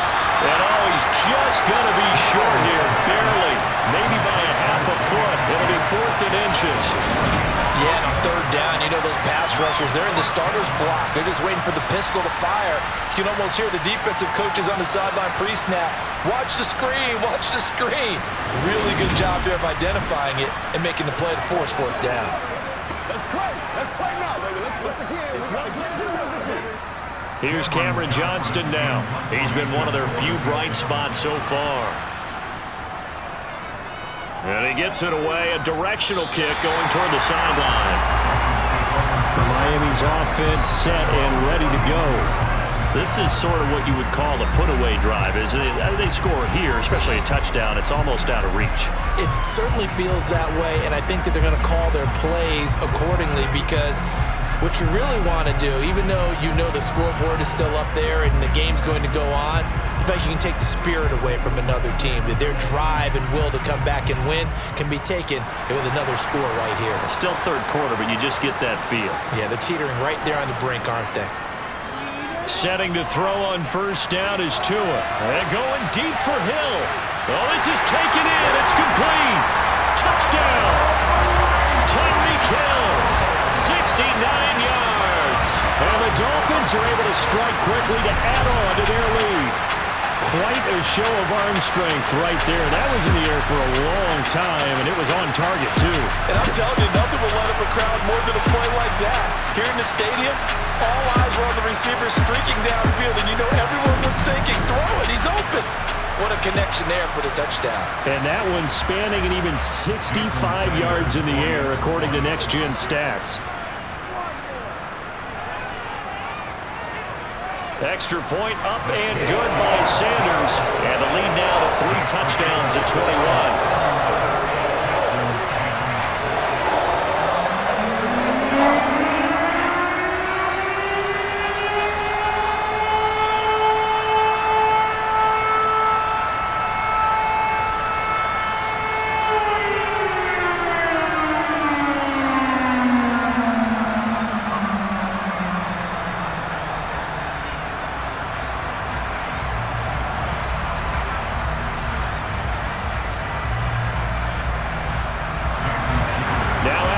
B: And he's just going to be short here, barely. Maybe by a half a foot. It'll be 4th and inches.
H: Yeah, and on 3rd down, you know those pass rushers, they're in the starter's block. They're just waiting for the pistol to fire. You can almost hear the defensive coaches on the sideline pre-snap. Watch the screen, watch the screen. Really good job there of identifying it and making the play to force 4th down.
E: Let's play now, baby. Let's again. We got to get into this again.
B: Here's Cameron Johnston now. He's been one of their few bright spots so far. And he gets it away, a directional kick going toward the sideline. Miami's offense set and ready to go. This is sort of what you would call a put-away drive, isn't it? They score here, especially a touchdown. It's almost out of reach.
D: It certainly feels that way, and I think that they're going to call their plays accordingly because what you really want to do, even though you know the scoreboard is still up there and the game's going to go on, in fact, you can take the spirit away from another team. That their drive and will to come back and win can be taken with another score right here.
B: It's still 3rd quarter, but you just get that feel.
D: Yeah, they're teetering right there on the brink, aren't they?
B: Setting to throw on 1st down is Tua. And going deep for Hill. Oh, this is taken in. It's complete. Touchdown. Tyreek Hill. 69 yards. And the Dolphins are able to strike quickly to add on to their lead. Quite a show of arm strength right there. That was in the air for a long time, and it was on target, too.
H: And I'm telling you, nothing will light up a crowd more than a play like that. Here in the stadium, all eyes were on the receiver streaking downfield, and you know everyone was thinking, throw it, he's open. What a connection there for the touchdown.
B: And that one spanning an even 65 yards in the air, according to Next Gen Stats. Extra point up and good by Sanders. And the lead now to 3 touchdowns at 21.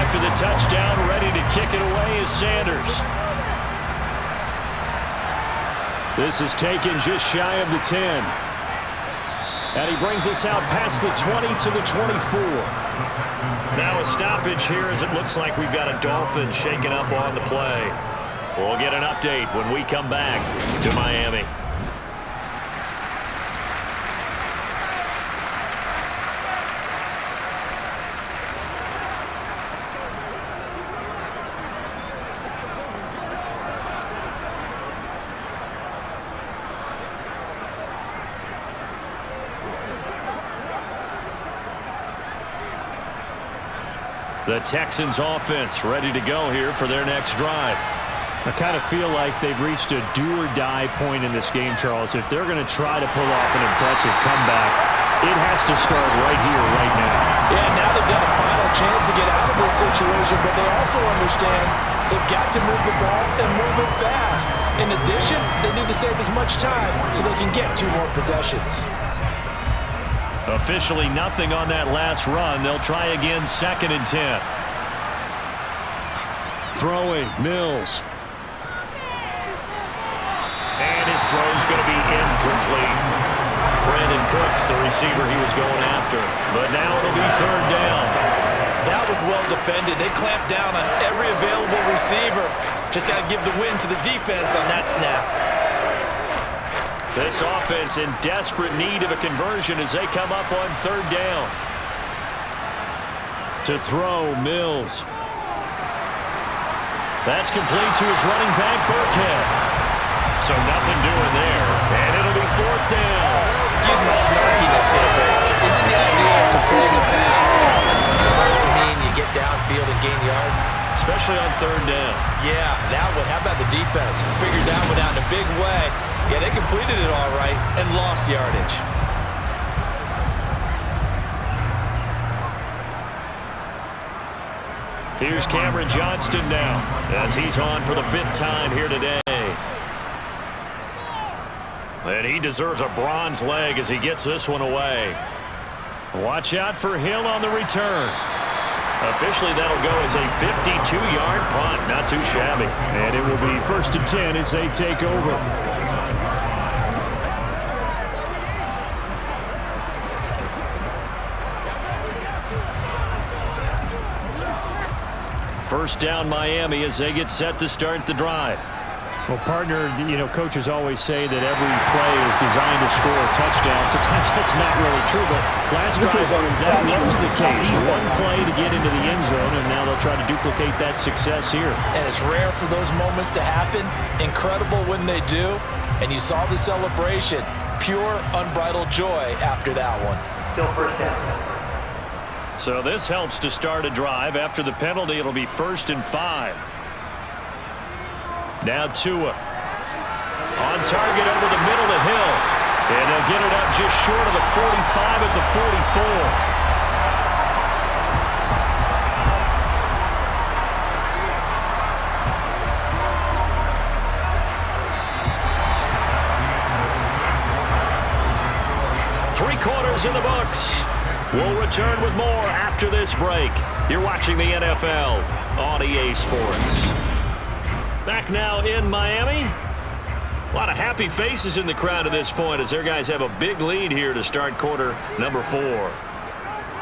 B: after the touchdown, ready to kick it away is Sanders. This is taken just shy of the 10. And he brings us out past the 20 to the 24. Now a stoppage here as it looks like we've got a Dolphins shaking up on the play. We'll get an update when we come back to Miami. The Texans offense ready to go here for their next drive.
C: I kind of feel like they've reached a do-or-die point in this game, Charles. If they're going to try to pull off an impressive comeback, it has to start right here, right now.
D: Yeah, now they've got a final chance to get out of this situation, but they also understand they've got to move the ball and move it fast. In addition, they need to save as much time so they can get 2 more possessions.
B: Officially nothing on that last run. They'll try again, 2nd and 10.
C: Throwing, Mills.
B: And his throw's going to be incomplete. Brandon Cooks, the receiver he was going after. But now it'll be 3rd down.
D: That was well defended. They clamped down on every available receiver. Just got to give the win to the defense on that snap.
B: This offense in desperate need of a conversion as they come up on 3rd down.
C: To throw, Mills.
B: That's complete to his running back, Burkhead. So nothing doing there, and it'll be 4th down.
D: Excuse my snarkiness here, but isn't the idea of completing a pass supposed to mean you get downfield and gain yards?
B: Especially on 3rd down.
D: Yeah, that one. How about the defense? Figured that one out in a big way. Yeah, they completed it all right and lost yardage.
B: Here's Cameron Johnston now as he's on for the 5th time here today. And he deserves a bronze leg as he gets this one away. Watch out for Hill on the return. Officially, that'll go as a 52-yard punt. Not too shabby.
C: And it will be 1st and 10 as they take over.
B: First down Miami as they get set to start the drive.
C: Well, partner, coaches always say that every play is designed to score a touchdown. Sometimes that's not really true, but last drive, that was the case. One play to get into the end zone, and now they'll try to duplicate that success here.
D: And it's rare for those moments to happen. Incredible when they do. And you saw the celebration. Pure, unbridled joy after that one.
F: Still 1st down.
B: So this helps to start a drive. After the penalty, it'll be 1st and 5. Now Tua. On target over the middle to Hill. And they'll get it up just short of the 45 at the 44. Three-quarters in the books. We'll return with more after this break. You're watching the NFL on EA Sports. Back now in Miami. A lot of happy faces in the crowd at this point as their guys have a big lead here to start quarter number 4.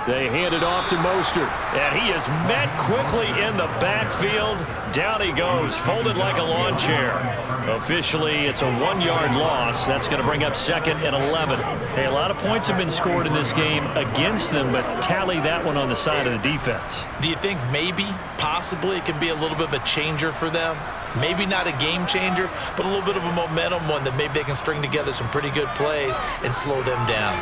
C: They hand it off to Mostert.
B: And he is met quickly in the backfield. Down he goes, folded like a lawn chair. Officially, it's a 1-yard loss. That's going to bring up 2nd and 11. Hey, a lot of points have been scored in this game against them, but tally that one on the side of the defense.
D: Do you think maybe, possibly, it can be a little bit of a changer for them? Maybe not a game changer, but a little bit of a momentum one that maybe they can string together some pretty good plays and slow them down.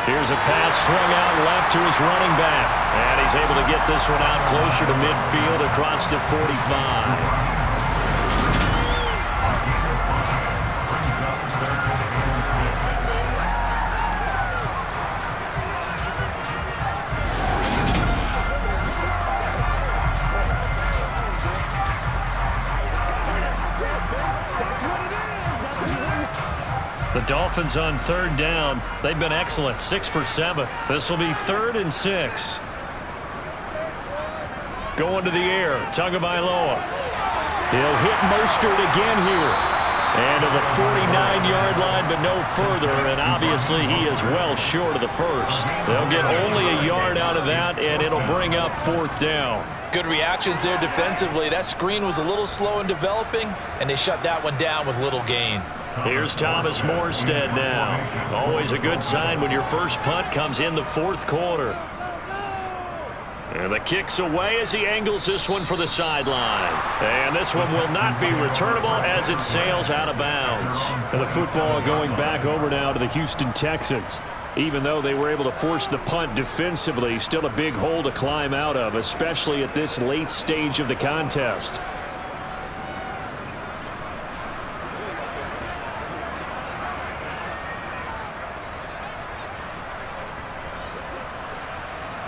B: Here's a pass swung out left to his running back. And he's able to get this one out closer to midfield across the 45. The Dolphins on 3rd down. They've been excellent, 6 for 7. This will be 3rd and 6. Going to the air. Tagovailoa. He'll hit Mostert again here. And to the 49-yard line, but no further. And obviously, he is well short of the first. They'll get only a yard out of that, and it'll bring up 4th down.
H: Good reactions there defensively. That screen was a little slow in developing, and they shut that one down with little gain.
B: Here's Thomas Morstead now. Always a good sign when your first punt comes in the 4th quarter. And the kick's away as he angles this one for the sideline. And this one will not be returnable as it sails out of bounds. And the football going back over now to the Houston Texans. Even though they were able to force the punt defensively, still a big hole to climb out of, especially at this late stage of the contest.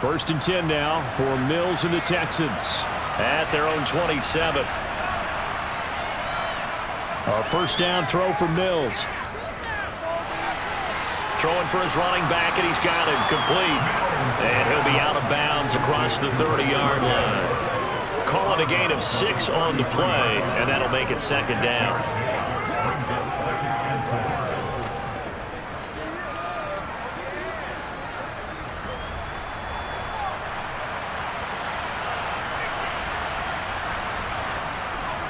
B: First and 10 now for Mills and the Texans at their own 27. A first down throw for Mills. Throwing for his running back, and he's got him complete. And he'll be out of bounds across the 30-yard line. Calling a gain of 6 on the play, and that'll make it 2nd down.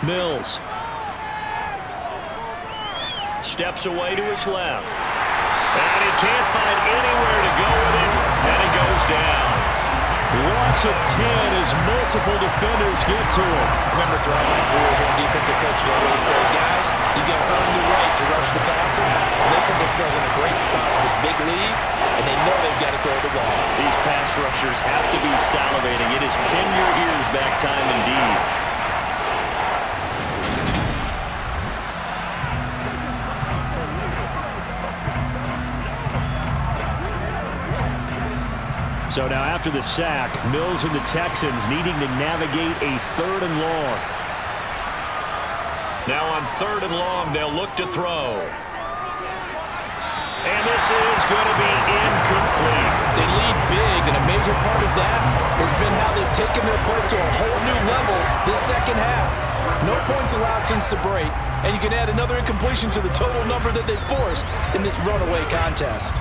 B: Mills steps away to his left, and he can't find anywhere to go with it, and he goes down. Loss of 10 as multiple defenders get to him.
D: Remember throughout my career here, defensive coaches always say, guys, you got to earn the right to rush the passer. They put themselves in a great spot with this big lead, and they know they've got to throw the ball.
B: These pass rushers have to be salivating. It is pin your ears back time indeed. So now after the sack, Mills and the Texans needing to navigate a 3rd and long. Now on 3rd and long, they'll look to throw. And this is going to be incomplete.
H: They lead big, and a major part of that has been how they've taken their play to a whole new level this second half. No points allowed since the break, and you can add another incompletion to the total number that they forced in this runaway contest.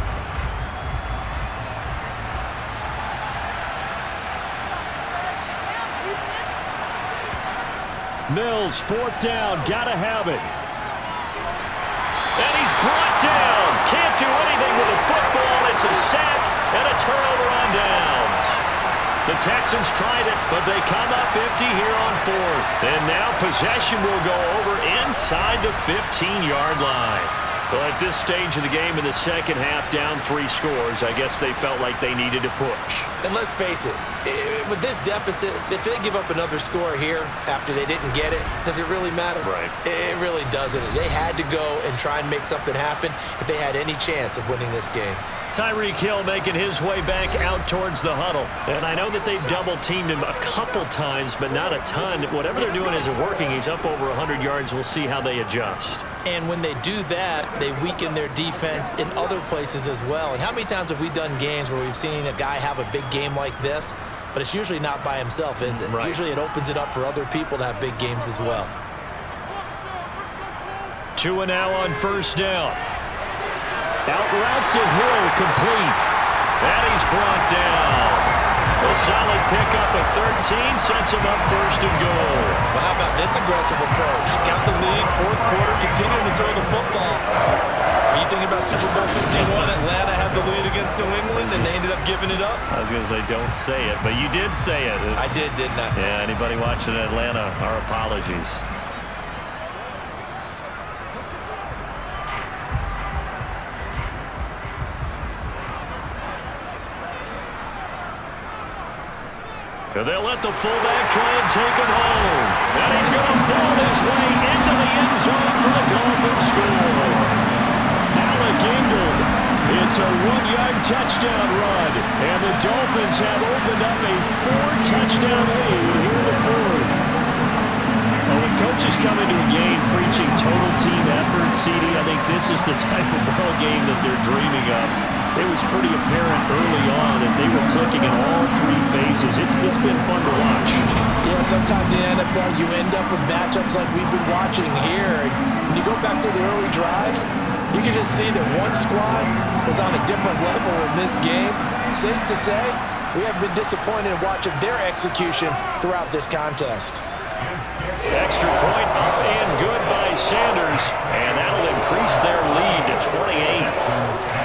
B: Mills, 4th down, gotta have it. And he's brought down. Can't do anything with the football. It's a sack and a turnover on downs. The Texans tried it, but they come up empty here on 4th. And now possession will go over inside the 15-yard line. Well, at this stage of the game in the second half, down 3 scores, I guess they felt like they needed to push.
D: And let's face it, with this deficit, if they give up another score here after they didn't get it, does it really matter?
B: Right.
D: It really doesn't. They had to go and try and make something happen if they had any chance of winning this game.
B: Tyreek Hill making his way back out towards the huddle. And I know that they've double-teamed him a couple times, but not a ton. Whatever they're doing isn't working. He's up over 100 yards. We'll see how they adjust.
D: And when they do that, they weaken their defense in other places as well. And how many times have we done games where we've seen a guy have a big game like this, but it's usually not by himself, is it?
B: Right.
D: Usually it opens it up for other people to have big games as well.
B: 2 and now on 1st down. Out route to Hill, complete. And he's brought down. A solid pickup of 13 sets him up 1st and goal.
D: Well, how about this aggressive approach? Got the lead, 4th quarter, continuing to throw the football. Are you thinking about Super Bowl 51? Atlanta had the lead against New England, and they ended up giving it up?
B: I was going to say, don't say it, but you did say it.
D: I did, didn't I?
B: Yeah, anybody watching Atlanta, our apologies. They'll let the fullback try and take him home. And he's going to ball his way into the end zone for the Dolphins score. Alec Ingold. It's a 1-yard touchdown run. And the Dolphins have opened up a 4-touchdown lead here in the 4th. Well, when coaches come into a game preaching total team effort, CD, I think this is the type of ball game that they're dreaming of. It was pretty apparent early on that they were clicking in all 3 phases. It's been fun to watch.
D: sometimes in the NFL you end up with matchups like we've been watching here. And when you go back to the early drives, you can just see that one squad was on a different level in this game. Safe to say, we have been disappointed in watching their execution throughout this contest.
B: Extra point up and good by Sanders, and that'll increase their lead to 28.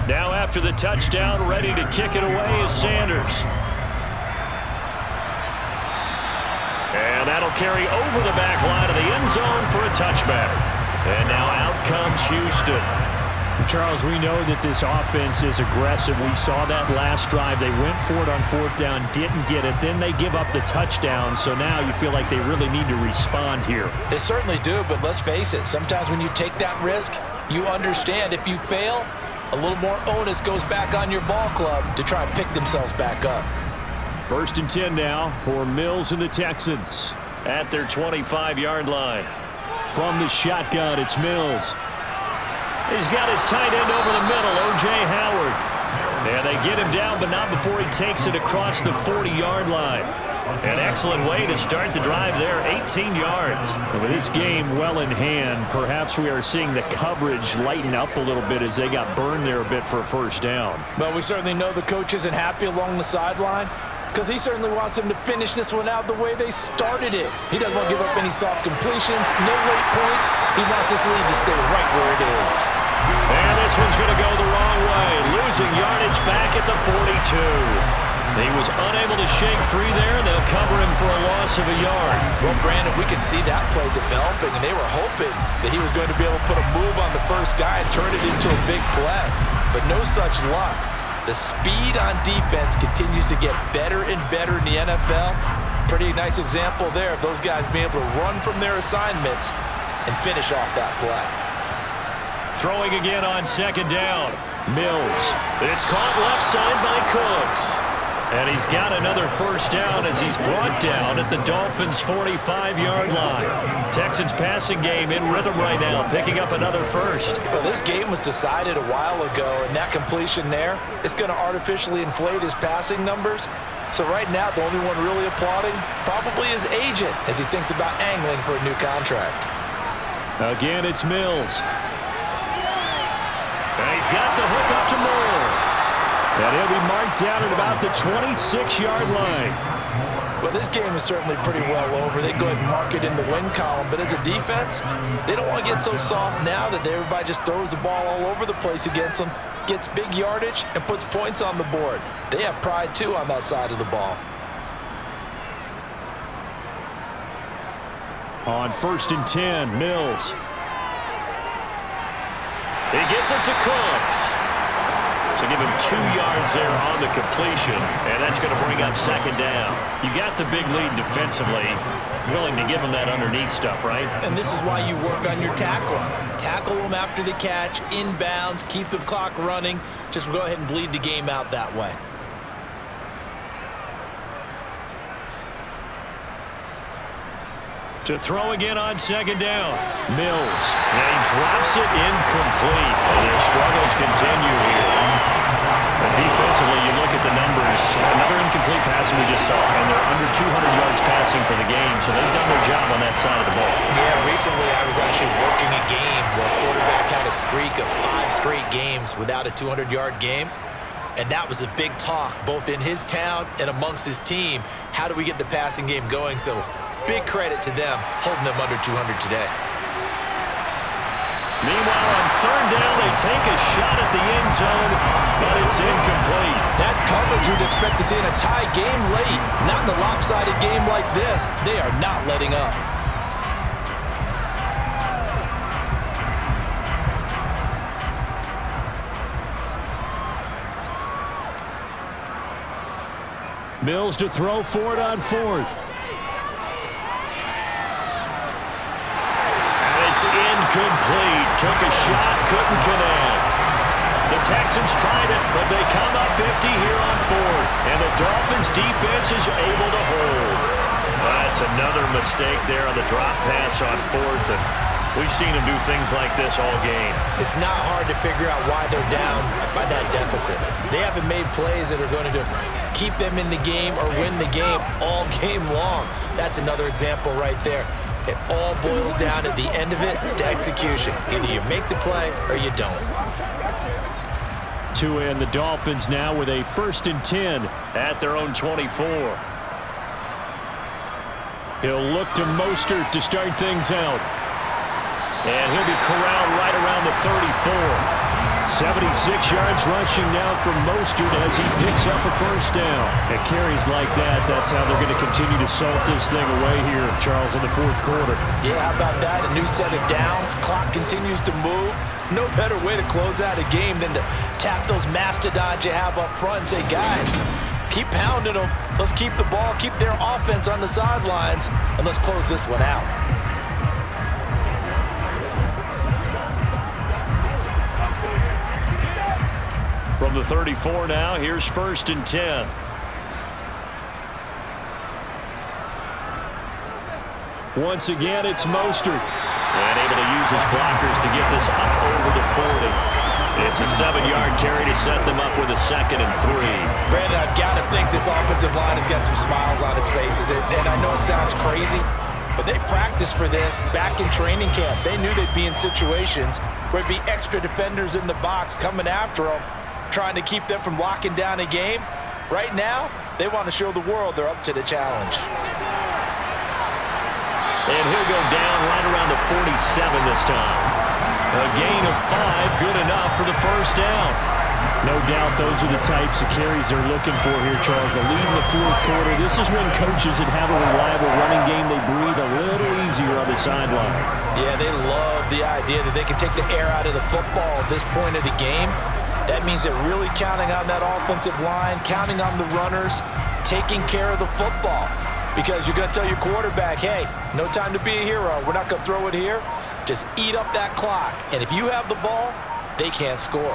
B: Now after the touchdown, ready to kick it away is Sanders. And that'll carry over the back line of the end zone for a touchback. And now out comes Houston.
C: Charles, we know that this offense is aggressive. We saw that last drive. They went for it on fourth down, didn't get it. Then they give up the touchdown. So now you feel like they really need to respond here.
D: They certainly do, but let's face it. Sometimes when you take that risk, you understand if you fail, a little more onus goes back on your ball club to try and pick themselves back up.
C: 1st and 10 now for Mills and the Texans.
B: At their 25-yard line.
C: From the shotgun, it's Mills.
B: He's got his tight end over the middle, O.J. Howard. And they get him down, but not before he takes it across the 40-yard line. An excellent way to start the drive there, 18 yards.
C: With this game well in hand, perhaps we are seeing the coverage lighten up a little bit as they got burned there a bit for a first down.
D: Well, we certainly know the coach isn't happy along the sideline because he certainly wants them to finish this one out the way they started it. He doesn't want to give up any soft completions, no late points. He wants his lead to stay right where it is.
B: And this one's going to go the wrong way, losing yardage back at the 42. He was unable to shake free there, and they'll cover him for a loss of a yard.
D: Well, Brandon, we could see that play developing, and they were hoping that he was going to be able to put a move on the first guy and turn it into a big play. But no such luck. The speed on defense continues to get better and better in the NFL. Pretty nice example there of those guys being able to run from their assignments and finish off that play.
B: Throwing again on 2nd down. Mills. It's caught left side by Cooks. And he's got another first down as he's brought down at the Dolphins' 45-yard line. Texans passing game in rhythm right now, picking up another first.
D: Well, this game was decided a while ago, and that completion there is going to artificially inflate his passing numbers. So right now, the only one really applauding probably his agent as he thinks about angling for a new contract.
C: Again, it's Mills.
B: And he's got the hook up to Moore.
C: And he'll be marked down at about the 26-yard line.
D: Well, this game is certainly pretty well over. They go ahead and mark it in the win column. But as a defense, they don't want to get so soft now that everybody just throws the ball all over the place against them, gets big yardage, and puts points on the board. They have pride, too, on that side of the ball.
C: On 1st and 10, Mills.
B: He gets it to Cooks. So give him 2 yards there on the completion, and that's going to bring up 2nd down. You got the big lead defensively. Willing to give him that underneath stuff, right?
D: And this is why you work on your tackling. Tackle them after the catch, inbounds, keep the clock running. Just go ahead and bleed the game out that way.
B: To throw again on 2nd down. Mills. And he drops it incomplete. And their struggles continue here. But defensively, you look at the numbers. Another incomplete pass we just saw. And they're under 200 yards passing for the game. So they've done their job on that side of the ball.
D: Yeah, recently I was actually working a game where a quarterback had a streak of 5 straight games without a 200-yard game. And that was a big talk, both in his town and amongst his team. How do we get the passing game going? So big credit to them, holding them under 200 today.
B: Meanwhile, on 3rd down, they take a shot at the end zone, but it's incomplete.
D: That's coverage you'd expect to see in a tie game late. Not in a lopsided game like this. They are not letting up.
C: Mills to throw for it on 4th.
B: Incomplete. Took a shot, couldn't connect. The Texans tried it, but they come up empty here on fourth. And the Dolphins defense is able to hold. That's another mistake there on the drop pass on fourth. And we've seen them do things like this all game.
D: It's not hard to figure out why they're down by that deficit. They haven't made plays that are going to keep them in the game or win the game all game long. That's another example right there. It all boils down at the end of it to execution. Either you make the play or you don't.
B: And the Dolphins now with a 1st and 10 at their own 24. He'll look to Mostert to start things out. And he'll be corralled right around the 34. 76 yards rushing now from Mostert as he picks up a 1st down. At carries like that, that's how they're going to continue to salt this thing away here, Charles, in the 4th quarter.
D: Yeah, how about that? A new set of downs. Clock continues to move. No better way to close out a game than to tap those mastodons you have up front and say, guys, keep pounding them. Let's keep the ball, keep their offense on the sidelines, and let's close this one out.
B: From the 34 now, here's 1st and 10. Once again, it's Mostert. And able to use his blockers to get this up over the 40. It's a 7-yard carry to set them up with a 2nd and 3.
D: Brandon, I've got to think this offensive line has got some smiles on its faces. And I know it sounds crazy, but they practiced for this back in training camp. They knew they'd be in situations where it'd be extra defenders in the box coming after them, trying to keep them from locking down a game. Right now, they want to show the world they're up to the challenge.
B: And he'll go down right around the 47 this time. A gain of 5, good enough for the 1st down. No doubt those are the types of carries they're looking for here, Charles. The lead in the 4th quarter. This is when coaches that have a reliable running game, they breathe a little easier on the sideline.
D: Yeah, they love the idea that they can take the air out of the football at this point of the game. That means they're really counting on that offensive line, counting on the runners, taking care of the football. Because you're going to tell your quarterback, hey, no time to be a hero. We're not going to throw it here. Just eat up that clock. And if you have the ball, they can't score.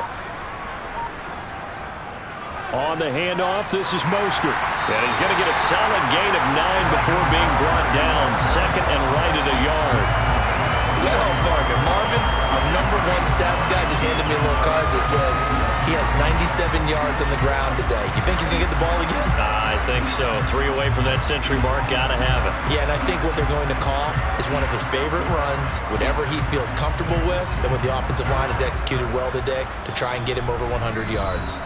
B: On the handoff, this is Mostert. And he's going to get a solid gain of 9 before being brought down. 2nd and right at a yard.
D: Well, partner, Marvin, our #1 stats guy just handed me a little card that says he has 97 yards on the ground today. You think he's going to get the ball again?
B: I think so. 3 away from that century mark. Got to have it.
D: Yeah, and I think what they're going to call is one of his favorite runs, whatever he feels comfortable with, and what the offensive line has executed well today to try and get him over 100 yards.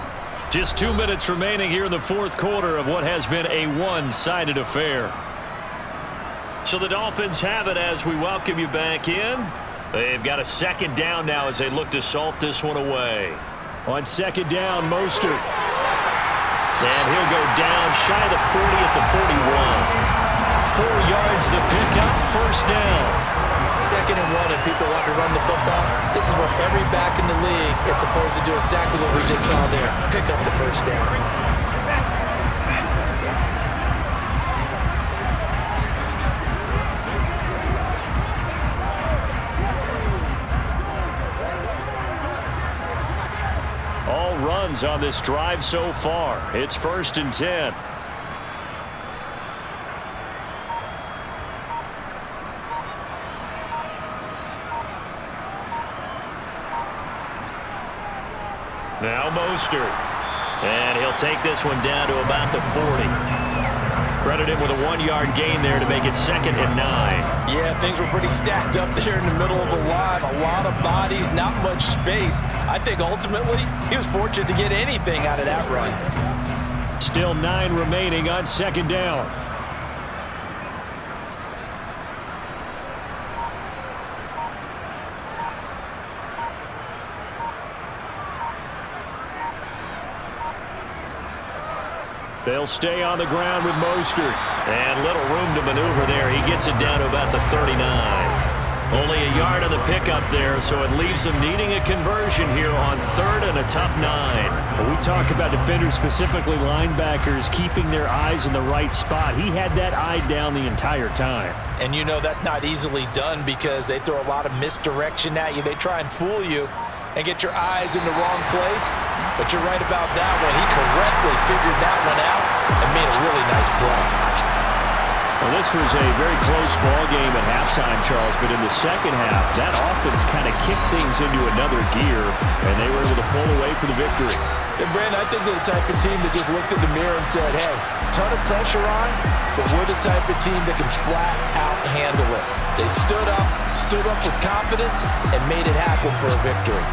B: Just 2 minutes remaining here in the 4th quarter of what has been a one-sided affair. So the Dolphins have it as we welcome you back in. They've got a 2nd down now as they look to salt this one away. On 2nd down, Mostert. And he'll go down shy of the 40 at the 41. 4 yards the pickup, 1st down.
D: 2nd and 1 and people want to run the football. This is what every back in the league is supposed to do, exactly what we just saw there. Pick up the 1st down.
B: Runs on this drive so far. It's 1st and 10. Now Mostert. And he'll take this one down to about the 40. Credit him with a 1-yard gain there to make it 2nd and 9.
D: Yeah, things were pretty stacked up there in the middle of the line. A lot of bodies, not much space. I think ultimately he was fortunate to get anything out of that run.
B: Still 9 remaining on 2nd down. They'll stay on the ground with Mostert. And little room to maneuver there. He gets it down to about the 39. Only a yard on the pickup there, so it leaves them needing a conversion here on 3rd and a tough 9.
C: When we talk about defenders, specifically linebackers, keeping their eyes in the right spot, he had that eye down the entire time.
H: And you know that's not easily done because they throw a lot of misdirection at you. They try and fool you and get your eyes in the wrong place. But you're right about that one. He correctly figured that one out and made a really nice play.
C: Well, this was a very close ball game at halftime, Charles, but in the second half, that offense kind of kicked things into another gear, and they were able to pull away for the victory.
H: And Brandon, I think they're the type of team that just looked in the mirror and said, hey, ton of pressure on, but we're the type of team that can flat out handle it. They stood up with confidence, and made it happen for a victory.